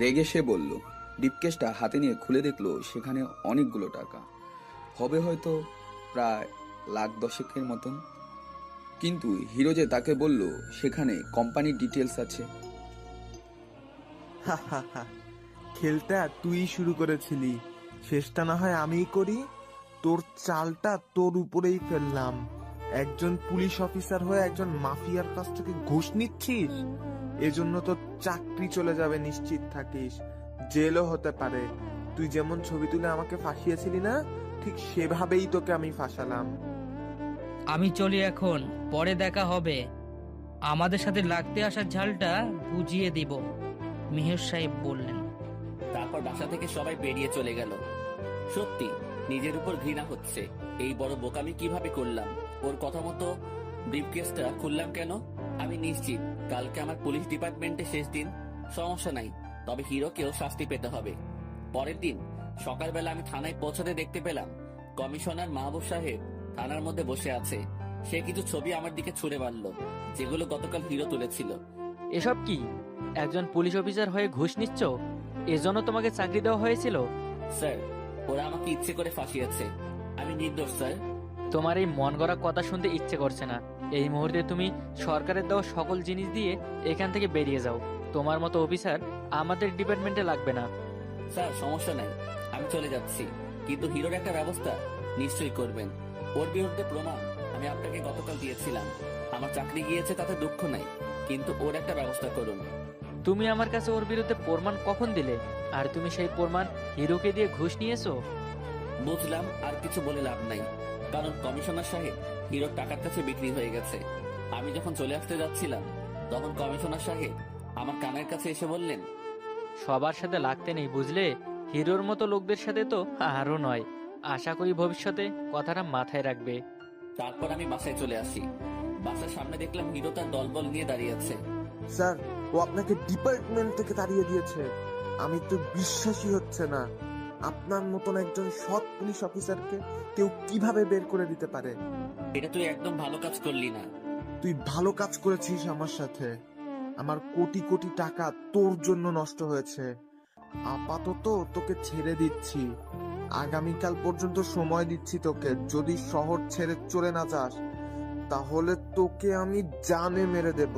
রেগে সে বলল। ব্রিফকেসটা হাতে নিয়ে খুলে দেখলো সেখানে অনেকগুলো টাকা, হবে হয়তো প্রায় $1,10,000 মতন। কিন্তু হিরো যে তাকে বলল সেখানে কোম্পানির ডিটেলস আছে। হা হা হা, খেলটা তুই শুরু করেছিলি, শেষটা না হয় আমিই করি। তোর চালটা তোর উপরেই ফেললাম। একজন পুলিশ অফিসার হয়ে একজন মাফিয়ার কাছ থেকে ঘুষ নিচ্ছিস, এজন্য তোর চাকরি চলে যাবে নিশ্চিত থাকিস, জেলও হতে পারে। তুই যেমন ছবি তুলে আমাকে ফাঁসিয়েছিলি না, ঠিক সেভাবেই তোকে আমি ফাঁসালাম। আমি চলি এখন, পরে দেখা হবে। আমাদের সাথে লাগতে আসার ঝালটা বুঝিয়ে দিব, মেহের সাহেব বললেন। তারপর বাসা থেকে সবাই বেরিয়ে চলে গেল। সত্যি নিজের উপর ঘৃণা হচ্ছে, এই বড় বোকামি কিভাবে করলাম। ওর কথা মতো ব্রিফকেসটা খুললাম কেন? আমি নিশ্চিত কালকে আমার পুলিশ ডিপার্টমেন্টে শেষ দিন। সমস্যা নাই, তবে হিরোকেও শাস্তি পেতে হবে। পরের দিন সকালবেলা আমি থানায় পৌঁছাতে দেখতে পেলাম কমিশনার মাহবুব সাহেব থানার মধ্যে বসে আছে। সে কিছু ছবি আমার দিকে ছুড়ে মারল, যেগুলো গতকাল হিরো তুলেছিল। এসব কি? একজন পুলিশ অফিসার হয়ে ঘুষ নিচ্ছ? এজন্য তোমাকে চাকরি দেওয়া হয়েছিল? স্যার, ওরা আমাকে ইচ্ছে করে ফাঁসিয়েছে, আমি নির্দোষ স্যার। তোমার এই মন গড়া কথা শুনতে ইচ্ছে করছে না। এই মুহূর্তে তুমি সরকারের দেওয়া সকল জিনিস দিয়ে এখান থেকে বেরিয়ে যাও। তোমার মতো অফিসার আমাদের ডিপার্টমেন্টে লাগবে না। স্যার সমস্যা নাই, আমি চলে যাচ্ছি, কিন্তু হিরোর একটা ব্যবস্থা নিশ্চয়ই করবেন। ওর বিরুদ্ধে প্রমাণ আমি আপনাকে গতকাল দিয়েছিলাম। আমার চাকরি গিয়েছে তাতে দুঃখ নাই, কিন্তু ওর একটা ব্যবস্থা করুন। তুমি আমার কাছে ওর বিরুদ্ধে প্রমাণ কখন দিলে? আর তুমি সেই প্রমাণ হিরোকে দিয়ে ঘুষ নিয়েছো? বুঝলাম, আর কিছু বলে লাভ নাই, কারণ কমিশনার সাহেব হিরোর টাকার কাছে বিক্রি হয়ে গেছে। আমি যখন চলে আসতে যাচ্ছিলাম তখন কমিশনার সাহেব আমার কানের কাছে এসে বললেন, সবার সাথে লাগতে নেই বুঝলে, হিরোর মতো লোকদের সাথে তো আরো নয়। আশা করি ভবিষ্যতে কথাটা মাথায় রাখবে। তারপর আমি বাসায় চলে আসি। বাসার সামনে দেখলাম হিরো তার দলবল নিয়ে দাঁড়িয়ে আছে। স্যার, ও আপনাকে ডিপার্টমেন্ট থেকে তাড়িয়ে দিয়েছে। আমি তো বিশ্বাসই হচ্ছে না, আপনার মতন একজন সৎ পুলিশ অফিসারকে কেউ কিভাবে বের করে দিতে পারে। এটা তুই একদম ভালো কাজ করলি না। তুই ভালো কাজ করেছিস আমার সাথে। আমার কোটি কোটি টাকা তোর জন্য নষ্ট হয়েছে। আপাতত তোকে ছেড়ে দিচ্ছি, আগামীকাল পর্যন্ত সময় দিচ্ছি তোকে। যদি শহর ছেড়ে চলে না যাস তাহলে তোকে আমি জানে মেরে দেব।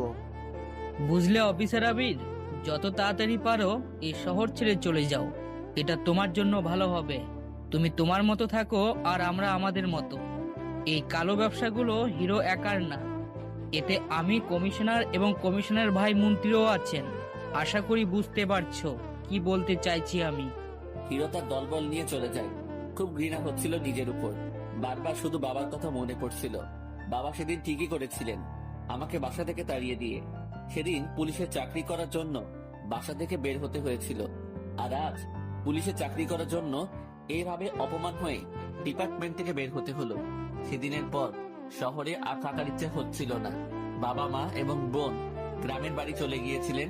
বুঝলে অফিসার আবির, যত তাড়াতাড়ি পারো এই শহর ছেড়ে চলে যাও, এটা তোমার জন্য ভালো হবে। তুমি তোমার মতো থাকো আর আমরা আমাদের মতো। এই কালো ব্যবসাগুলো হিরো একার না, এতে আমি কমিশনার এবং কমিশনার ভাই মন্ত্রীও আছেন। আশা করি বুঝতে পারছো কি বলতে চাইছি আমি। হিরো তার দলবল নিয়ে চলে যায়। খুব ঘৃণা হচ্ছিল নিজের উপর, বারবার শুধু বাবার কথা মনে পড়ছিল। বাবা সেদিন ঠিকই করেছিলেন আমাকে বাসা থেকে তাড়িয়ে দিয়ে। সেদিন পুলিশের চাকরি করার জন্য বাসা থেকে বের হতে হয়েছিল, আর আজ পুলিশে চাকরি করার জন্য এইভাবে অপমান হয়ে ডিপার্টমেন্ট থেকে বের হতে হলো। সেদিনের পর শহরে আর থাকার ইচ্ছে হচ্ছিল না। বাবা মা এবং বোন গ্রামের বাড়ি চলে গিয়েছিলেন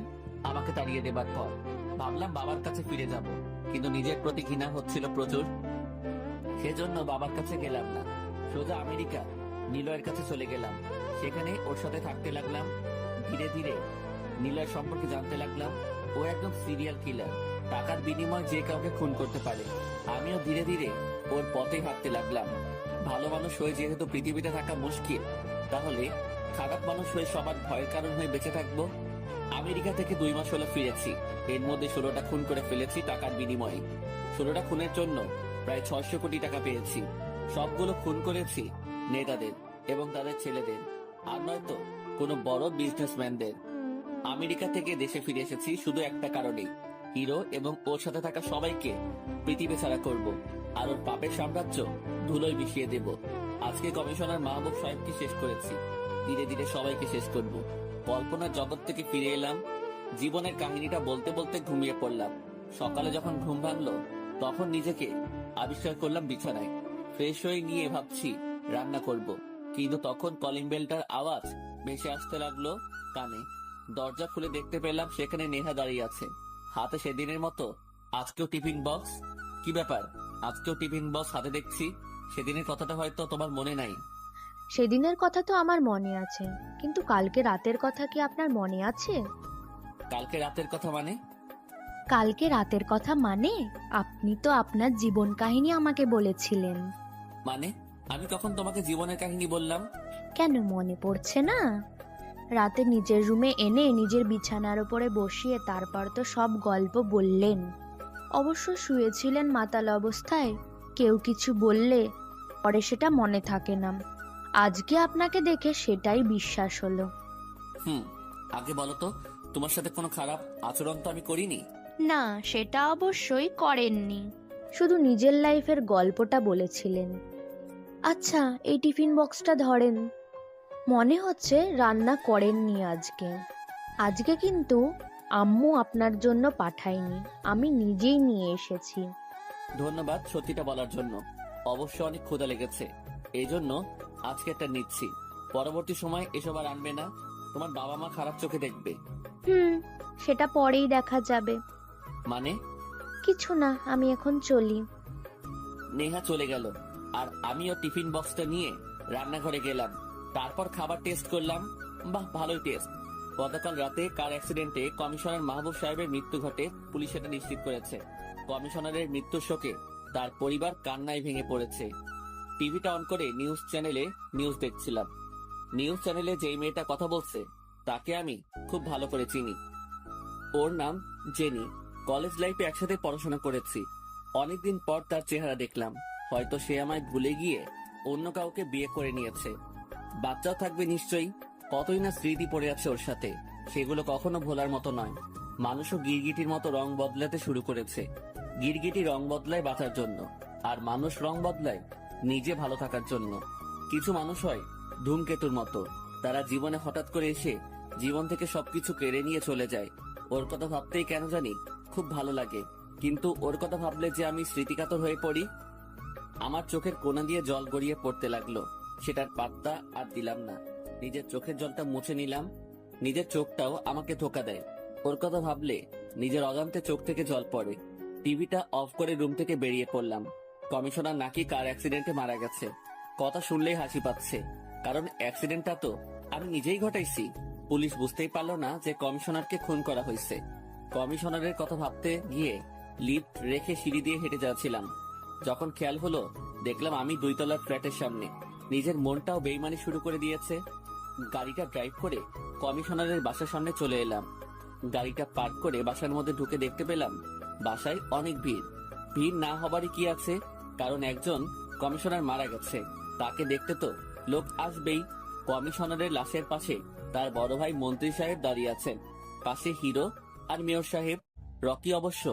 আমাকে তাড়িয়ে দেবার পর। ভাবলাম বাবার কাছে ফিরে যাব, কিন্তু নিজের প্রতি ঘৃণা হচ্ছিল প্রচুর। সেজন্য বাবার কাছে গেলাম না, সোজা আমেরিকা নিলয়ের কাছে চলে গেলাম। সেখানে ওর সাথে থাকতে লাগলাম। ধীরে ধীরে নিলয় সম্পর্কে জানতে লাগলাম। ও একদম সিরিয়াল কিলার, টাকার বিনিময়ে যে কাউকে খুন করতে পারে। আমিও ধীরে ধীরে ওর পথে হাঁটতে লাগলাম। ভালো মানুষ হয়ে যেহেতু পৃথিবীতে থাকা মুশকিল, তাহলে খারাপ মানুষ হয়ে সবার ভয়ের কারণ হয়ে বেঁচে থাকবো। আমেরিকা থেকে 2 মাস হলো ফিরেছি। এর মধ্যে 16টা খুন করে ফেলেছি টাকার বিনিময়ে। 16টা খুনের জন্য প্রায় 600 কোটি টাকা পেয়েছি। সবগুলো খুন করেছি নেতাদের এবং তাদের ছেলেদের, আর নয়তো কোনো বড় বিজনেসম্যানদের। আমেরিকা থেকে দেশে ফিরে এসেছি শুধু একটা কারণেই, হিরো এবং ওর সাথে থাকা সবাইকে পৃথিবী ছাড়া করব, আর ওর পাপের সাম্রাজ্য ধুলোয় মিশিয়ে দেব। আজকে কমিশনার মাহবুব সাহেবকে শেষ করেছি, ধীরে ধীরে সবাইকে শেষ করব। কল্পনার জগৎ থেকে ফিরে এলাম। জীবনের কাহিনীটা বলতে বলতে ঘুমিয়ে পড়লাম। সকালে যখন ঘুম ভাঙলো তখন নিজেকে আবিষ্কার করলাম বিছানায়। ফ্রেশ হয়ে নিয়ে ভাবছি রান্না করব, কিন্তু তখন কলিং বেলটার আওয়াজ ভেসে আসতে লাগলো কানে। দরজা খুলে দেখতে পেলাম সেখানে নেহা দাঁড়িয়ে আছে, হাতে সেদিনের মতো আজকেও টিফিন বক্স। কি ব্যাপার, আজকেও টিফিন বক্স হাতে দেখছি? সেদিনের কথাটা হয়তো তোমার মনে নাই। সেদিনের কথা তো আমার মনে আছে, কিন্তু কালকে রাতের কথা কি আপনার মনে আছে? কালকে রাতের কথা মানে? কালকে রাতের কথা মানে আপনি তো আপনার জীবন কাহিনী আমাকে বলেছিলেন। মানে আমি কখন তোমাকে জীবনের কাহিনী বললাম? কেন মনে পড়ছে না? রাতে নিজের রুমে এনে নিজের বিছানার উপরে বসিয়ে তারপর তো সব গল্প বললেন। অবশ্য শুয়েছিলেন মাতাল অবস্থায়, কেউ কিছু বললে পরে সেটা মনে থাকে না। আজকে আপনাকে দেখে সেটাই বিশ্বাস হলো। আগে বলো তো, তোমার সাথে কোনো খারাপ আচরণ তো আমি করিনি? না, সেটা অবশ্যই করেননি, শুধু নিজের লাইফের গল্পটা বলেছিলেন। আচ্ছা, এই টিফিন বক্সটা ধরেন। মনে হচ্ছে রান্না করেননি আজকে। আজকে কিন্তু আম্মু আপনার জন্য পাঠায়নি, আমি নিজেই নিয়ে এসেছি। ধন্যবাদ সত্যিটা বলার জন্য। অবশ্য অনেক ক্ষুধা লেগেছে, এই জন্য আজকে একটা নিচ্ছি। পরবর্তী সময় এসব আর আনবে না, তোমার বাবা মা খারাপ চোখে দেখবে। সেটা পরেই দেখা যাবে। মানে? কিছু না, আমি এখন চলি। নেহা চলে গেল আর আমিও টিফিন বক্সটা নিয়ে রান্নাঘরে গেলাম। তারপর খাবার টেস্ট করলাম। বাহ, ভালোই টেস্ট। গতকাল রাতে কার অ্যাক্সিডেন্টে কমিশনার মাহবুব সাহেবের মৃত্যু ঘটে, পুলিশ এটা নিশ্চিত করেছে। কমিশনারের মৃত্যুর শোকে তার পরিবার কান্নায় ভেঙে পড়েছে। টিভিটা অন করে নিউজ চ্যানেলে নিউজ দেখছিলাম। নিউজ চ্যানেলে যেই মেয়েটা কথা বলছে তাকে আমি খুব ভালো করে চিনি। ওর নাম জেনি। কলেজ লাইফে একসাথে পড়াশোনা করেছি। অনেকদিন পর তার চেহারা দেখলাম। হয়তো সে আমায় ভুলে গিয়ে অন্য কাউকে বিয়ে করে নিয়েছে। বাচ্চাও থাকবে নিশ্চয়ই। কতই না স্মৃতি পড়ে আছে ওর সাথে, সেগুলো কখনো ভোলার মতো নয়। মানুষও গিরগিটির মতো রং বদলাতে শুরু করেছে। গিরগিটি রং বদলায় বাঁচার জন্য, আর মানুষ রং বদলায় নিজে ভালো থাকার জন্য। কিছু মানুষ হয় ধূমকেতুর মতো, তারা জীবনে হঠাৎ করে এসে জীবন থেকে সবকিছু কেড়ে নিয়ে চলে যায়। ওর কথা ভাবতেই কেন জানি খুব ভালো লাগে, কিন্তু ওর কথা ভাবলে যে আমি স্মৃতিকাতর হয়ে পড়ি। আমার চোখের কোণা দিয়ে জল গড়িয়ে পড়তে লাগলো। সেটার পাত্তা আর দিলাম না, নিজের চোখের জলটা মুছে নিলাম। নিজের চোখটাও আমাকে ধোকা দেয়। ওর কথা ভাবলে নিজের অজান্তে চোখ থেকে জল পড়ে। টিভিটা অফ করে রুম থেকে বেরিয়ে পড়লাম। কমিশনার নাকি কার অ্যাক্সিডেন্টে মারা গেছে। কথা শুনলেই হাসি পাচ্ছে, কারণ অ্যাক্সিডেন্টটা তো আমি নিজেই ঘটাইছি। পুলিশ বুঝতেই পারলো না যে কমিশনারকে খুন করা হয়েছে। কমিশনারের কথা ভাবতে গিয়ে লিফট রেখে সিঁড়ি দিয়ে হেঁটে যাচ্ছিলাম। যখন খেয়াল হলো, দেখলাম আমি 2 তলার ফ্ল্যাটের সামনে। নিজের মনটাও বেইমানি শুরু করে দিয়েছে। গাড়িটা ড্রাইভ করে কমিশনারের বাসার সামনে চলে এলাম। গাড়িটা পার্ক করে বাসার মধ্যে ঢুকে দেখতে পেলাম বাসায় অনেক ভিড়। ভিড় না হবারই কি আছে, কারণ একজন কমিশনার মারা গেছে, তাকে দেখতে তো লোক আসবেই। কমিশনারের লাশের পাশে তার বড় ভাই মন্ত্রী সাহেব দাঁড়িয়ে আছেন, পাশে হিরো আর মেয়র সাহেব। রকি অবশ্য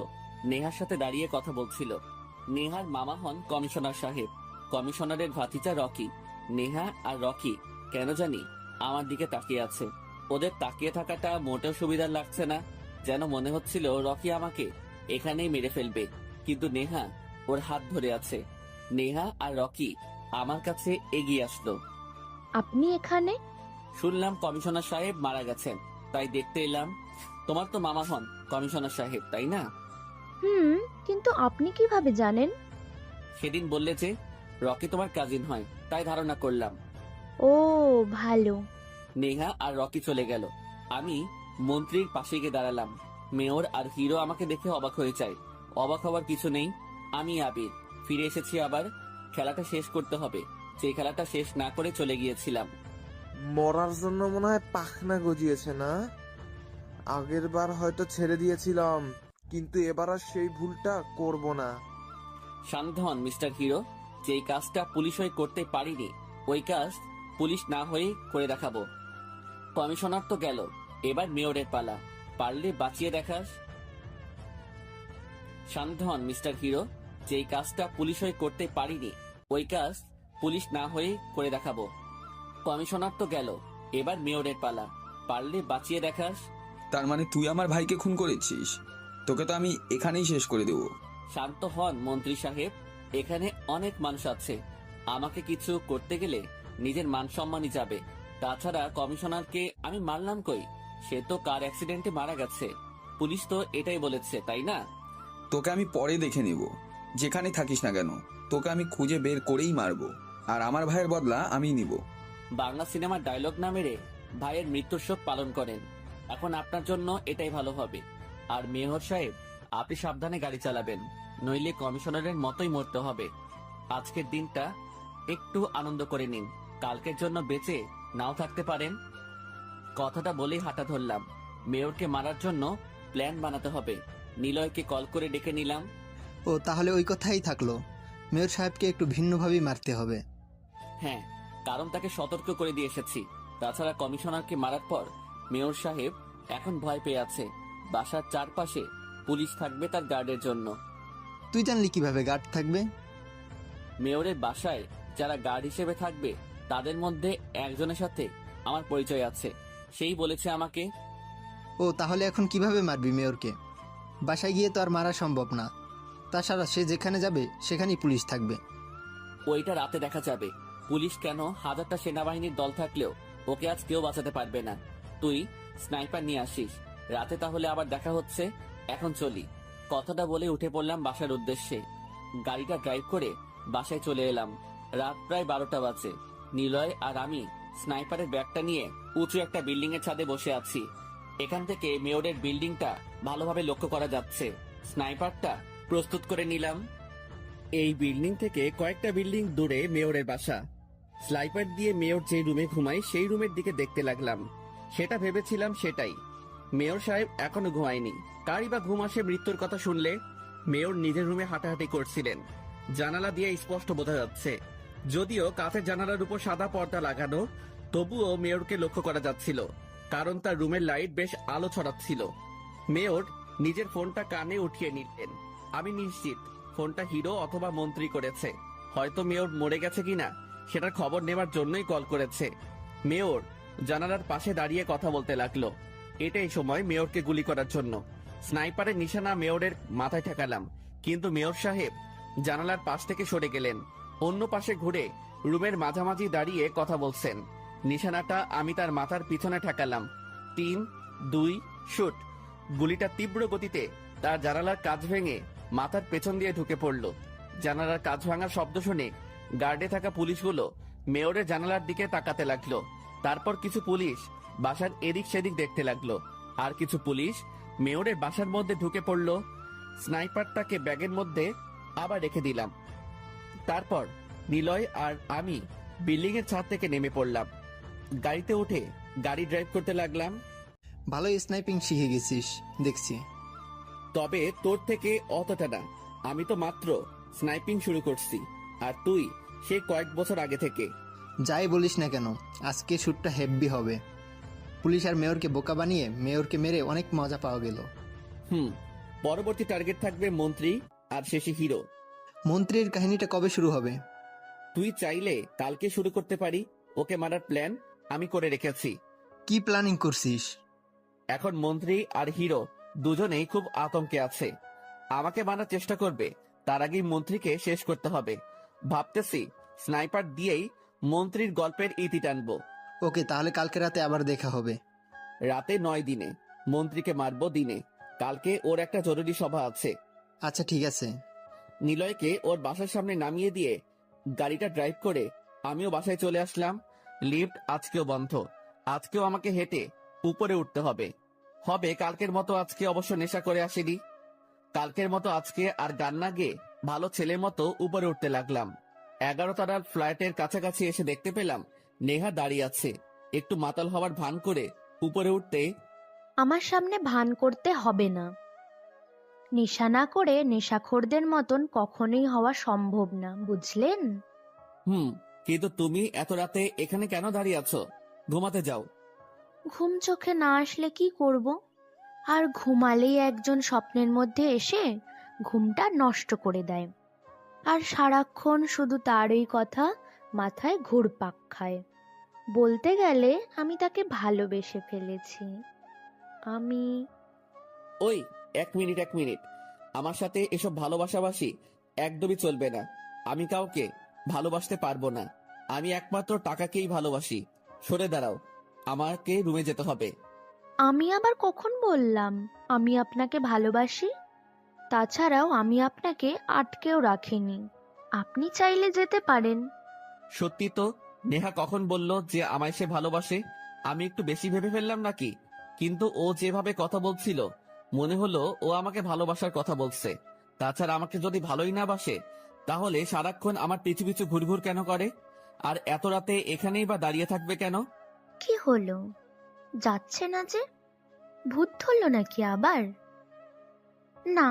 নেহার সাথে দাঁড়িয়ে কথা বলছিল। নেহার মামা হন কমিশনার সাহেব, কমিশনারের ভাতিজা রকি। নেহা আর রকি কেন জানি আমার দিকে তাকিয়ে আছে। ওদের তাকিয়ে থাকাটা মোটেও সুবিধার লাগছে না, যেন মনে হচ্ছিল রকি আমাকে এখানেই মেরে ফেলবে। কিন্তু নেহা ওর হাত ধরে আছে। নেহা আর রকি আমার কাছে এগিয়ে আসলো। আপনি এখানে? শুনলাম কমিশনার সাহেব মারা গেছেন, তাই দেখতে এলাম। তোমার তো মামা হন কমিশনার সাহেব, তাই না? কিন্তু আপনি কিভাবে জানেন? সেদিন বললে যে রকি তোমার কাজিন হয়, তাই ধারণা করলাম। ও ভালো। নেহা আর রকি চলে গেল। আমি মন্ত্রীর পাশে গিয়ে দাঁড়ালাম। মেয়র আর হিরো আমাকে দেখে অবাক হয়ে যায়। অবাক হওয়ার কিছু নেই, আমি আবির ফিরে এসেছি। আবার খেলাটা শেষ করতে হবে, যে খেলাটা শেষ না করে চলে গিয়েছিলাম। মরার জন্য মনে হয় পাখনা গজিয়েছে না? আগের বার হয়তো ছেড়ে দিয়েছিলাম, কিন্তু এবার আর সেই ভুলটা করব না। শান্ত হন মিস্টার হিরো। যেই কাজটা পুলিশ হয়ে করতে পারিনি, ওই কাজ পুলিশ না হয়ে করে দেখাবো। কমিশনার তো গেল, এবার মেয়রের পালা, পারলে বাঁচিয়ে দেখাস। শান্ত হন মিস্টার হিরো। যেই কাজটা পুলিশ হয়ে করতে পারিনি, ওই কাজ পুলিশ না হয়ে করে দেখাবো। কমিশনার তো গেল, এবার মেয়রের পালা, পারলে বাঁচিয়ে দেখাস। তার মানে তুই আমার ভাইকে খুন করেছিস? তোকে তো আমি এখানেই শেষ করে দেবো। শান্ত হন মন্ত্রী সাহেব। এখানে অনেক মানুষ আছে, আমাকে কিছু করতে গেলে নিজের মান সম্মানই যাবে। তাছাড়া কমিশনারকে আমি মারলাম কই? সে তো কার অ্যাক্সিডেন্টে মারা গেছে, পুলিশ তো এটাই বলেছে, তাই না? তোকে আমি পরে দেখে নেব, যেখানে থাকিস না কেন তোকে আমি খুঁজে বের করেই মারবো, আর আমার ভাইয়ের বদলা আমি নিব। বাংলা সিনেমার ডায়লগ না মেরে ভাইয়ের মৃত্যুর শোক পালন করেন। এখন আপনার জন্য এটাই ভালো হবে। আর মেয়র সাহেব, আপনি সাবধানে গাড়ি চালাবেন, নইলে কমিশনারের মতোই মরতে হবে। আজকের দিনটা একটু আনন্দ করে নিন, কালকের জন্য বেঁচে নাও থাকতে পারেন। কথাটা বলেই হাঁটা ধরলাম। মেয়রকে মারার জন্য প্ল্যান বানাতে হবে। নিলয়কে কল করে ডেকে নিলাম। ও তাহলে ওই কথাই থাকলো, মেয়র সাহেবকে একটু ভিন্নভাবেই মারতে হবে। হ্যাঁ, কারণ তাকে সতর্ক করে দিয়ে এসেছি। তাছাড়া কমিশনারকে মারার পর মেয়র সাহেব এখন ভয় পেয়ে আছে। বাসার চারপাশে পুলিশ থাকবে তার গার্ডের জন্য। তুই জানলি কিভাবে গার্ড থাকবে? মেয়রের বাসায় যারা গার্ড হিসেবে থাকবে তাদের মধ্যে একজনের সাথে আমার পরিচয় আছে, সেই বলেছে আমাকে। ও তাহলে এখন কিভাবে মারবি মেয়রকে? বাসায় গিয়ে তো আর মারা সম্ভব না। তাছাড়া সে যেখানে যাবে সেখানেই পুলিশ থাকবে। ওইটা রাতে দেখা যাবে। পুলিশ কেন, হাজারটা সেনাবাহিনীর দল থাকলেও ওকে আজ কেউ বাঁচাতে পারবে না। তুই স্নাইপার নিয়ে আসিস, রাতে তাহলে আবার দেখা হচ্ছে। এখন চলি। কথাটা বলে উঠে পড়লাম বাসার উদ্দেশ্যে। গাড়িটা ড্রাইভ করে বাসায় চলে এলাম। রাত প্রায় 12টা বাজে। নিলয় আর আমি স্নাইপারের ব্যাগটা নিয়ে উঁচু একটা বিল্ডিং এর ছাদে বসে আছি। এখান থেকে মেয়রের বিল্ডিংটা ভালোভাবে লক্ষ্য করা যাচ্ছে। স্নাইপারটা প্রস্তুত করে নিলাম। এই বিল্ডিং থেকে কয়েকটা বিল্ডিং দূরে মেয়রের বাসা। স্নাইপার দিয়ে মেয়র যে রুমে ঘুমায় সেই রুমের দিকে দেখতে লাগলাম। সেটা ভেবেছিলাম সেটাই। মেয়র সাহেব এখনো ঘুমায়নি। কারই বা ঘুম আসে মৃত্যুর কথা শুনলে? মেয়র নিজের রুমে হাঁটাহাঁটি করছিলেন। জানালা দিয়ে স্পষ্ট বোঝা যাচ্ছে, যদিও কাঁচের জানালার উপর সাদা পর্দা লাগানো, তবুও মেয়রকে লক্ষ্য করা যাচ্ছিল, কারণ তার রুমের লাইট বেশ আলো ছড়াচ্ছিল। মেয়র নিজের ফোনটা কানে উঠিয়ে নিলেন। আমি নিশ্চিত ফোনটা হিরো অথবা মন্ত্রী করেছে। হয়তো মেয়র মরে গেছে কিনা সেটার খবর নেবার জন্যই কল করেছে। মেয়র জানালার পাশে দাঁড়িয়ে কথা বলতে লাগলো। এটাই সময় মেয়রকে গুলি করার জন্য। স্নাইপারের নিশানা মেয়রের মাথায় ঠেকালাম, কিন্তু মেয়র সাহেব জানালার পাশ থেকে সরে গেলেন। অন্য পাশে ঘুরে রুমের মাঝামাঝি দাঁড়িয়ে কথা বলছেন। নিশানাটা আমি তার মাথার পিছনে ঠেকালাম। 3, 2, শুট। গুলিটা তীব্র গতিতে তার জানালার কাঁচ ভেঙে মাথার পেছন দিয়ে ঢুকে পড়ল। জানালার কাঁচ ভাঙার শব্দ শুনে গার্ডে থাকা পুলিশগুলো মেয়রের জানালার দিকে তাকাতে লাগলো। তারপর কিছু পুলিশ বাসার এদিক সেদিক দেখতে লাগলো, আর কিছু পুলিশ মেয়রের বাসার মধ্যে ঢুকে পড়ল। স্নাইপারটাকে ব্যাগের মধ্যে আবার রেখে দিলাম। তারপর নিলয় আর আমি বিল্ডিং এর ছাদ থেকে নেমে পড়লাম। গাড়িতে উঠে গাড়ি ড্রাইভ করতে লাগলাম। ভালোই স্নাইপিং শিখে গেছিস দেখছি। তবে তোর থেকে অতটা না। আমি তো মাত্র স্নাইপিং শুরু করছি, আর তুই সে কয়েক বছর আগে থেকে। যাই বলিস না কেন, আজকে শ্যুটটা হেভি হবে। পুলিশ আর মেয়রকে বোকা বানিয়ে মেয়রকে মেরে অনেক মজা পাওয়া গেল। পরবর্তী টার্গেট থাকবে মন্ত্রী আর শেষে হিরো। মন্ত্রীর কাহিনীটা কবে শুরু হবে? তুই চাইলে কালকে শুরু করতে পারি। ওকে মারার প্ল্যান আমি করে রেখেছি। কি প্ল্যানিং করছিস? এখন মন্ত্রী আর হিরো দুজনেই খুব আতঙ্কে আছে। আমাকে মারার চেষ্টা করবে, তার আগেই মন্ত্রীকে শেষ করতে হবে। ভাবতেছি স্নাইপার দিয়েই মন্ত্রীর গল্পের ইতি টানবো। ওকে, তাহলে কালকে রাতে আবার দেখা হবে। রাতে নয়, দিনে। মন্ত্রীকে মারবো দিনে। কালকে ওর একটা জরুরি সভা আছে। আচ্ছা ঠিক আছে। নিলয়কে ওর বাসার সামনে নামিয়ে দিয়ে গাড়িটা ড্রাইভ করে আমিও বাসায় চলে আসলাম। লিফট আজকেও বন্ধ। আজকেও আমাকে হেঁটে উপরে উঠতে হবে। কালকের মতো আজকে অবশ্য নেশা করে আসেনি। কালকের মতো আজকে আর গান না গেয়ে ভালো ছেলের মতো উপরে উঠতে লাগলাম। 11 তলার ফ্ল্যাটের কাছাকাছি এসে দেখতে পেলাম নেহা দাঁড়িয়ে আছে। একটু মাতাল হওয়ার ভান করে উপরে উঠতে, আমার সামনে ভান করতে হবে না। নেশা না করে নেশাখোরদের মতন কখনোই হওয়া সম্ভব না, বুঝলেন? কিন্তু তুমি এত রাতে এখানে কেন দাঁড়িয়ে আছো? ঘুমাতে যাও। ঘুম চোখে না আসলে কি করব? আর ঘুমালেই একজন স্বপ্নের মধ্যে এসে ঘুমটা নষ্ট করে দেয়, আর সারাক্ষণ শুধু তারই কথা মাথায় ঘুরপাক খায়। বলতে গেলে আমি তাকে ভালোবেসে ফেলেছি। আমি ওই এক মিনিট। আমার সাথে এসব ভালোবাসাবাসি একদমই চলবে না। আমি কাউকে ভালোবাসতে পারবো না। আমি একমাত্র টাকাকেই ভালোবাসি। সরে দাঁড়াও, আমাকে রুমে যেতে হবে। আমি আবার কখন বললাম আমি আপনাকে ভালোবাসি? তাছাড়াও আমি আপনাকে আটকেও রাখিনি, আপনি চাইলে যেতে পারেন। সত্যি তো? নেহা কখন বলল যে আমায় সে ভালোবাসে? আমি একটু বেশি ভেবে ফেললাম নাকি? কিন্তু ও যেভাবে কথা বলছিল মনে হলো ও আমাকে ভালোবাসার কথা বলছে। তাছাড়া আমাকে যদি ভালোই না বাসে তাহলে সারাক্ষণ আমার পিছু পিছু ঘুরঘুর কেন করে? আর এত রাতে এখানেই বা দাঁড়িয়ে থাকবে কেন? কি হলো, যাচ্ছে না যে? ভূত ধরলো নাকি আবার? না,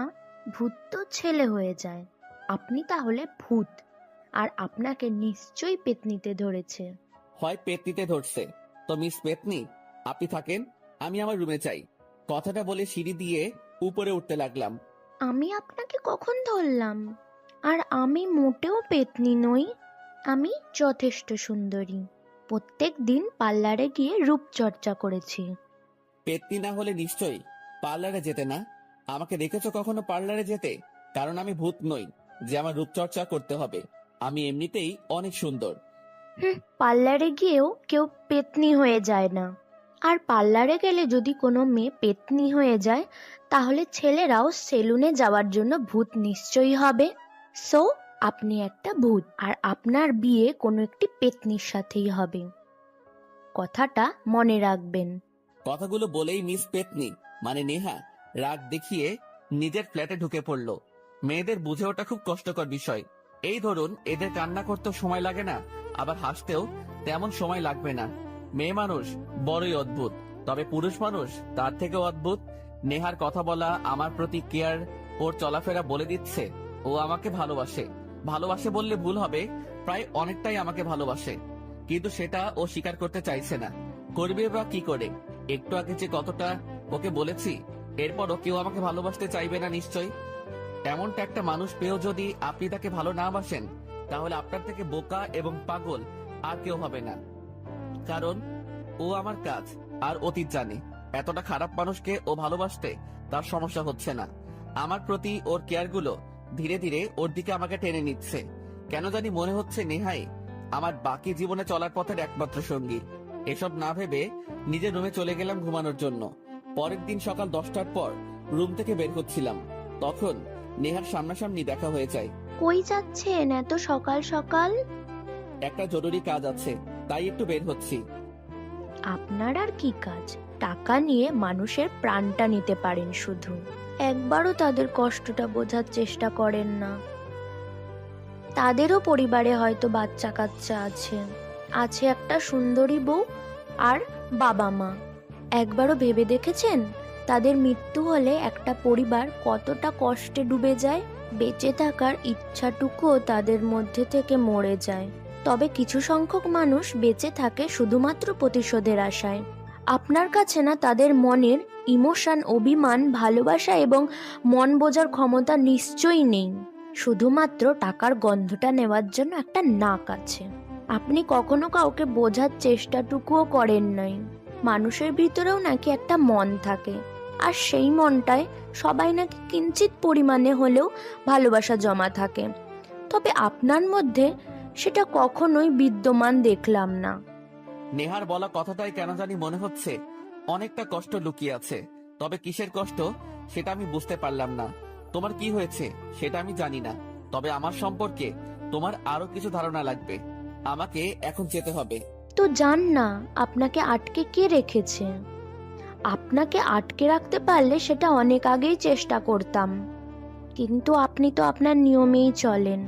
ভূত তো ছেলে হয়ে যায়। আপনি তাহলে ভূত, আর আপনাকে নিশ্চয়ই পেতনিতে ধরেছে। হয় পেতনিতে ধরছে। তো মিস পেতনি, আপনি থাকেন, আমি আমার রুমে চাই। কথাটা বলে সিঁড়ি দিয়ে উপরে উঠতে লাগলাম। আমি আপনাকে কখন ধরলাম? আর আমি মোটেও পেতনি নই। আমি যথেষ্ট সুন্দরী। প্রত্যেক দিন পার্লারে গিয়ে রূপচর্চা করেছি। পেতনি না হলে নিশ্চয়ই পার্লারে যেতে না। আমাকে দেখেছো কখনো পার্লারে যেতে? কারণ আমি ভূত নই যে আমার রূপচর্চা করতে হবে। আমি এমনিতেই অনেক সুন্দর। পার্লারে গিয়েও কেউ পেতনি হয়ে যায় না। আর পার্লারে গেলে যদি কোনো মেয়ে পেতনি হয়ে যায় তাহলে ছেলেরাও সেলুনে যাওয়ার জন্য ভূত নিশ্চয়ই হবে। সো আপনি একটা ভূত, আর আপনার বিয়ে কোনো একটি পেতনির সাথেই হবে। কথাটা মনে রাখবেন। কথাগুলো বলেই মিস পেতনি মানে নেহা রাগ দেখিয়ে নিজের ফ্ল্যাটে ঢুকে পড়ল। মেয়েদের বুঝে ওঠা খুব কষ্টকর বিষয়। এই ধরুন, এদের কান্না করতেও সময় লাগে না, আবার হাসতেও তেমন সময় লাগবে না। মেয়ে মানুষ বড়ই অদ্ভুত, তবে পুরুষ মানুষ তার থেকেও অদ্ভুত। নেহার কথা বলা, আমার প্রতি কেয়ার, ওর চলাফেরা বলে দিচ্ছে ও আমাকে ভালোবাসে। ভালোবাসে বললে ভুল হবে, প্রায় অনেকটাই আমাকে ভালোবাসে। কিন্তু সেটা ও স্বীকার করতে চাইছে না। করবে বা কি করে? একটু আগে যে কতটা ওকে বলেছি, এরপরও কেউ আমাকে ভালোবাসতে চাইবে না নিশ্চয়। এমনটা একটা মানুষ পেয়েও যদি আপনি তাকে ভালো না বাসেন তাহলে আপনার থেকে বোকা এবং পাগল আর কেউ হবে না। কারণ ও আমার কাজ আর অতীত জানে। এতটা খারাপ মানুষকে ও ভালোবাসতে তার সমস্যা হচ্ছে না। আমার প্রতি ওর কেয়ারগুলো ধীরে ধীরে ওর দিকে আমাকে টেনে নিচ্ছে। কেন জানি মনে হচ্ছে নেহাই আমার বাকি জীবনে চলার পথের একমাত্র সঙ্গী। এসব না ভেবে নিজের রুমে চলে গেলাম ঘুমানোর জন্য। পরের দিন সকাল 10টার পর রুম থেকে বের হচ্ছিলাম, তখন নেহার সামনাসামনি দেখা হয়ে যায়। কই যাচ্ছেন এত সকাল সকাল? একটা জরুরি কাজ আছে, তাই একটু বের হচ্ছি। আপনার আর কি কাজ? টাকা নিয়ে মানুষের প্রাণটা নিতে পারেন, শুধু একবারও তাদের কষ্টটা বোঝার চেষ্টা করেন না। তাদেরও পরিবারে হয়তো বাচ্চা কাচ্চা আছে একটা সুন্দরী বউ আর বাবা মা। একবারও ভেবে দেখেছেন তাদের মৃত্যু হলে একটা পরিবার কতটা কষ্টে ডুবে যায়? বেঁচে থাকার ইচ্ছাটুকুও তাদের মধ্যে থেকে মরে যায়। তবে কিছু সংখ্যক মানুষ বেঁচে থাকে শুধুমাত্র প্রতিশোধের আশায়। আপনার কাছে না তাদের মনের ইমোশন, অভিমান, ভালোবাসা এবং মন বোঝার ক্ষমতা নিশ্চয়ই নেই। শুধুমাত্র টাকার গন্ধটা নেওয়ার জন্য একটা নাক আছে। আপনি কখনো কাউকে বোঝার চেষ্টাটুকুও করেন নাই। মানুষের ভিতরেও নাকি একটা মন থাকে, আর সেই মনটায় সবাই নাকি কিঞ্চিত পরিমাণে হলেও ভালোবাসা জমা থাকে। তবে আপনার মধ্যে সেটা কখনোই বিদ্যমান দেখলাম না। নেহার বলা কথাটাই কেন জানি মনে হচ্ছে অনেকটা কষ্ট লুকিয়ে আছে। তবে কিসের কষ্ট সেটা আমি বুঝতে পারলাম না। তোমার কি হয়েছে সেটা আমি জানি না, তবে আমার সম্পর্কে তোমার আরো কিছু ধারণা লাগবে। আমাকে এখন যেতে হবে। তো যান না, আপনাকে আটকে কে রেখেছে? আপনাকে আটকে রাখতে পারলে সেটা অনেক আগেই চেষ্টা করতাম, কিন্তু আপনি তো আপনার নিয়মেই চলেন।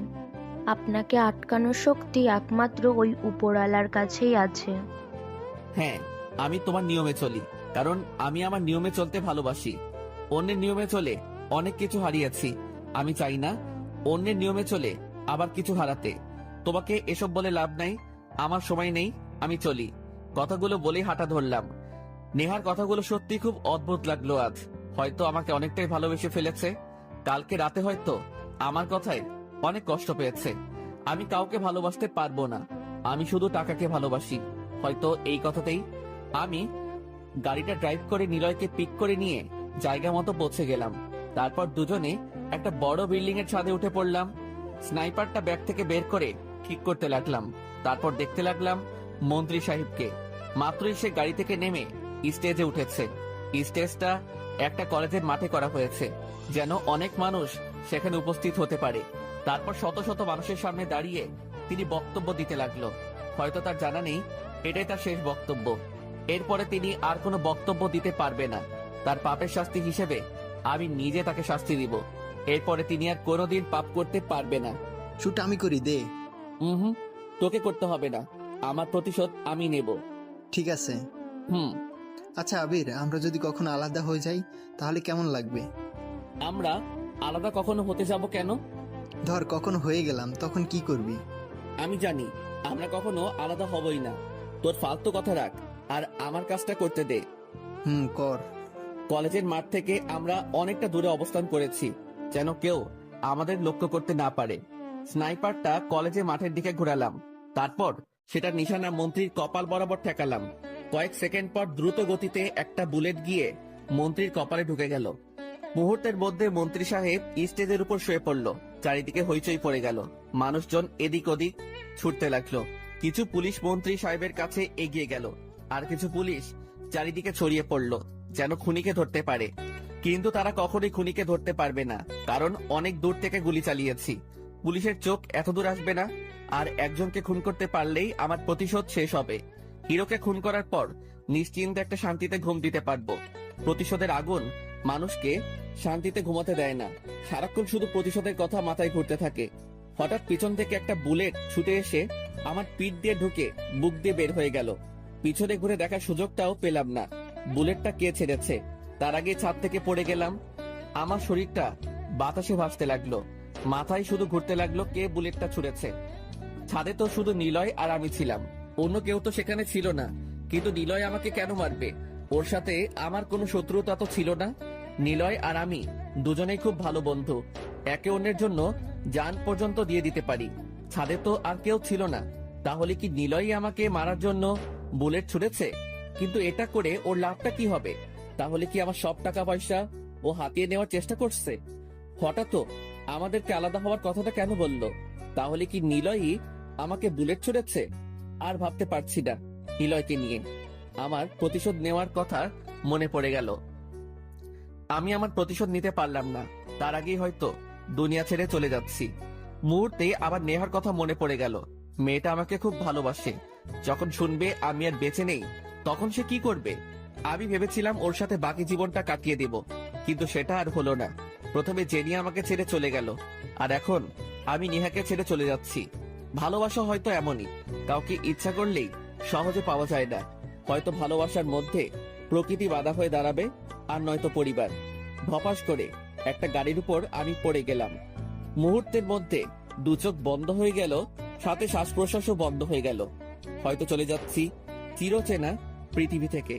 আপনাকে আটকানোর শক্তি একমাত্র ওই উপরওয়ালার কাছেই আছে। হ্যাঁ, আমি তোমার নিয়মে চলি, কারণ আমি আমার নিয়মে চলতে ভালোবাসি। অন্যের নিয়মে চলে অনেক কিছু হারিয়েছি। আমি চাই না অন্যের নিয়মে চলে আবার কিছু হারাতে। তোমাকে এসব বলে লাভ নাই, আমার সময় নেই, আমি চলি। কথাগুলো বলেই হাঁটা ধরলাম। নেহার কথাগুলো সত্যি খুব অদ্ভুত লাগলো আজ। হয়তো আমাকে অনেকটাই ভালোবেসে ফেলেছে। কালকে রাতে হয়তো আমার কথায় অনেক কষ্ট পেয়েছে। আমি কাউকে ভালোবাসতে পারবো না, আমি শুধু টাকাকে ভালোবাসি। হয়তো এই কথাতেই আমি গাড়িটা ড্রাইভ করে নিলয়কে পিক করে নিয়ে জায়গা মতো পৌঁছে গেলাম। তারপর দুজনে একটা বড় বিল্ডিং এর ছাদে উঠে পড়লাম। স্নাইপারটা ব্যাগ থেকে বের করে ঠিক করতে লাগলাম। তারপর দেখতে লাগলাম মন্ত্রী সাহেবকে। মাত্রই সে গাড়ি থেকে নেমে স্টেজে উঠেছে। স্টেজটা একটা কলেজের মাঠে করা হয়েছে, যেন অনেক মানুষ সেখানে উপস্থিত হতে পারে। তারপর শত শত মানুষের সামনে দাঁড়িয়ে তিনি বক্তব্য দিতে লাগলো। হয়তো তার জানা নেই এটাই তার শেষ বক্তব্য। এরপরে তিনি আর কোনো বক্তব্য দিতে পারবে না। তার পাপের শাস্তি হিসেবে আমি নিজে তাকে শাস্তি দিব। এরপরে তিনি আর কোনোদিন পাপ করতে পারবে না। শুট আমি করি দে। হুম, তোকে করতে হবে না, আমার প্রতিশোধ আমি নেব। ঠিক আছে। আচ্ছা আবির, আমরা যদি কখনো আলাদা হয়ে যাই তাহলে কেমন লাগবে? আমরা আলাদা কখনো হতে যাব কেন? ধর কখনো হয়ে গেলাম, তখন কি করবি? আমি জানি আমরা কখনো আলাদা হবই না। তোর ফালতু কথা রাখ আর আমার কাজটা করতে দে। কর। কলেজের মাঠ থেকে আমরা অনেকটা দূরে অবস্থান করেছি, যেন কেউ আমাদের লক্ষ্য করতে না পারে। স্নাইপারটা কলেজে মাঠের দিকে ঘোরালাম, তারপর সেটা নিশানা মন্ত্রীর কপাল বরাবর ঠেকালাম। কয়েক সেকেন্ড পর দ্রুত গতিতে একটা বুলেট গিয়ে মন্ত্রীর কপালে ঢুকে গেল। মুহূর্তের মধ্যে মন্ত্রী সাহেব স্টেজের উপর শুয়ে পড়ল। চারিদিকে হইচই পড়ে গেল, মানুষজন এদিক ওদিক ছুটতে লাগলো। কিছু পুলিশ মন্ত্রী সাহেবের কাছে এগিয়ে গেল, আর কিছু পুলিশ চারিদিকে ছড়িয়ে পড়ল যেন খুনিকে ধরতে পারে। কিন্তু তারা কখনোই খুনিকে ধরতে পারবে না, কারণ অনেক দূর থেকে গুলি চালিয়েছি। পুলিশের চোখ এত দূর আসবে না, আর একজনকে খুন করতে পারলেই আমার প্রতিশোধ শেষ হবে। হিরোকে খুন করার পর নিশ্চিন্তে একটা শান্তিতে ঘুম দিতে পারবো। প্রতিশোধের আগুন মানুষকে শান্তিতে ঘুমাতে দেয় না, সারাক্ষণ শুধু প্রতিশোধের কথা মাথায় ঘুরতে থাকে। হঠাৎ পিছন থেকে একটা বুলেট ছুটে এসে আমার পিঠ দিয়ে ঢুকে বুক দিয়ে বের হয়ে গেল। পিছনে ঘুরে দেখার সুযোগটাও পেলাম না বুলেটটা কে ছেড়েছে। তার আগে ছাদ থেকে পড়ে গেলাম। আমার শরীরটা বাতাসে ভাসতে লাগলো, মাথায় শুধু ঘুরতে লাগলো কে বুলেটটা ছুড়েছে। ছাদে তো শুধু নিলয় আর আমি ছিলাম, অন্য কেউ তো সেখানে ছিল না। কিন্তু নিলয় আমাকে কেন মারবে? ওর সাথে আমার কোনো শত্রুতা তো ছিল না। নিলয় আর আমি দুজনেই খুব ভালো বন্ধু, একে অন্যের জন্য জান পর্যন্ত দিয়ে দিতে পারি। ছাদে তো আর কেউ ছিল না, তাহলে কি নিলয় আমাকে মারার জন্য বুলেট ছুড়েছে? কিন্তু এটা করে ওর লাভটা কি হবে? তাহলে কি আমার সব টাকা পয়সা ও হাতিয়ে নেওয়ার চেষ্টা করছে? হঠাৎ আমাদেরকে আলাদা হওয়ার কথাটা কেন বললো? তাহলে কি নিলয়ই আমাকে বুলেট ছুড়েছে? আর ভাবতে পারছি না নিলয়কে নিয়ে। আমার প্রতিশোধ নেওয়ার কথা মনে পড়ে গেল। আমি আমার প্রতিশোধ নিতে পারলাম না, তার আগেই হয়তো দুনিয়া ছেড়ে চলে যাচ্ছি। মুহূর্তে আবার নেহার কথা মনে পড়ে গেল। মেয়েটা আমাকে খুব ভালোবাসে, যখন শুনবে আমি আর বেঁচে নেই তখন সে কি করবে? আমি ভেবেছিলাম ওর সাথে বাকি জীবনটা কাটিয়ে দেব, কিন্তু সেটা আর হলো না। প্রথমে জেনি আমাকে ছেড়ে চলে গেল, আর এখন আমি নেহাকে ছেড়ে চলে যাচ্ছি। ভালোবাসা হয়তো এমনই, কাউকে ইচ্ছা করলেই সহজে পাওয়া যায় না। হয়তো ভালোবাসার মধ্যে প্রকৃতি বাধা হয়ে দাঁড়াবে, আর নয়তো পরিবার। ধপাস করে একটা গাড়ির উপর আমি পড়ে গেলাম। মুহূর্তের মধ্যে দু চোখ বন্ধ হয়ে গেল, সাথে শ্বাস প্রশ্বাসও বন্ধ হয়ে গেল। হয়তো চলে যাচ্ছি চিরচেনা পৃথিবী থেকে।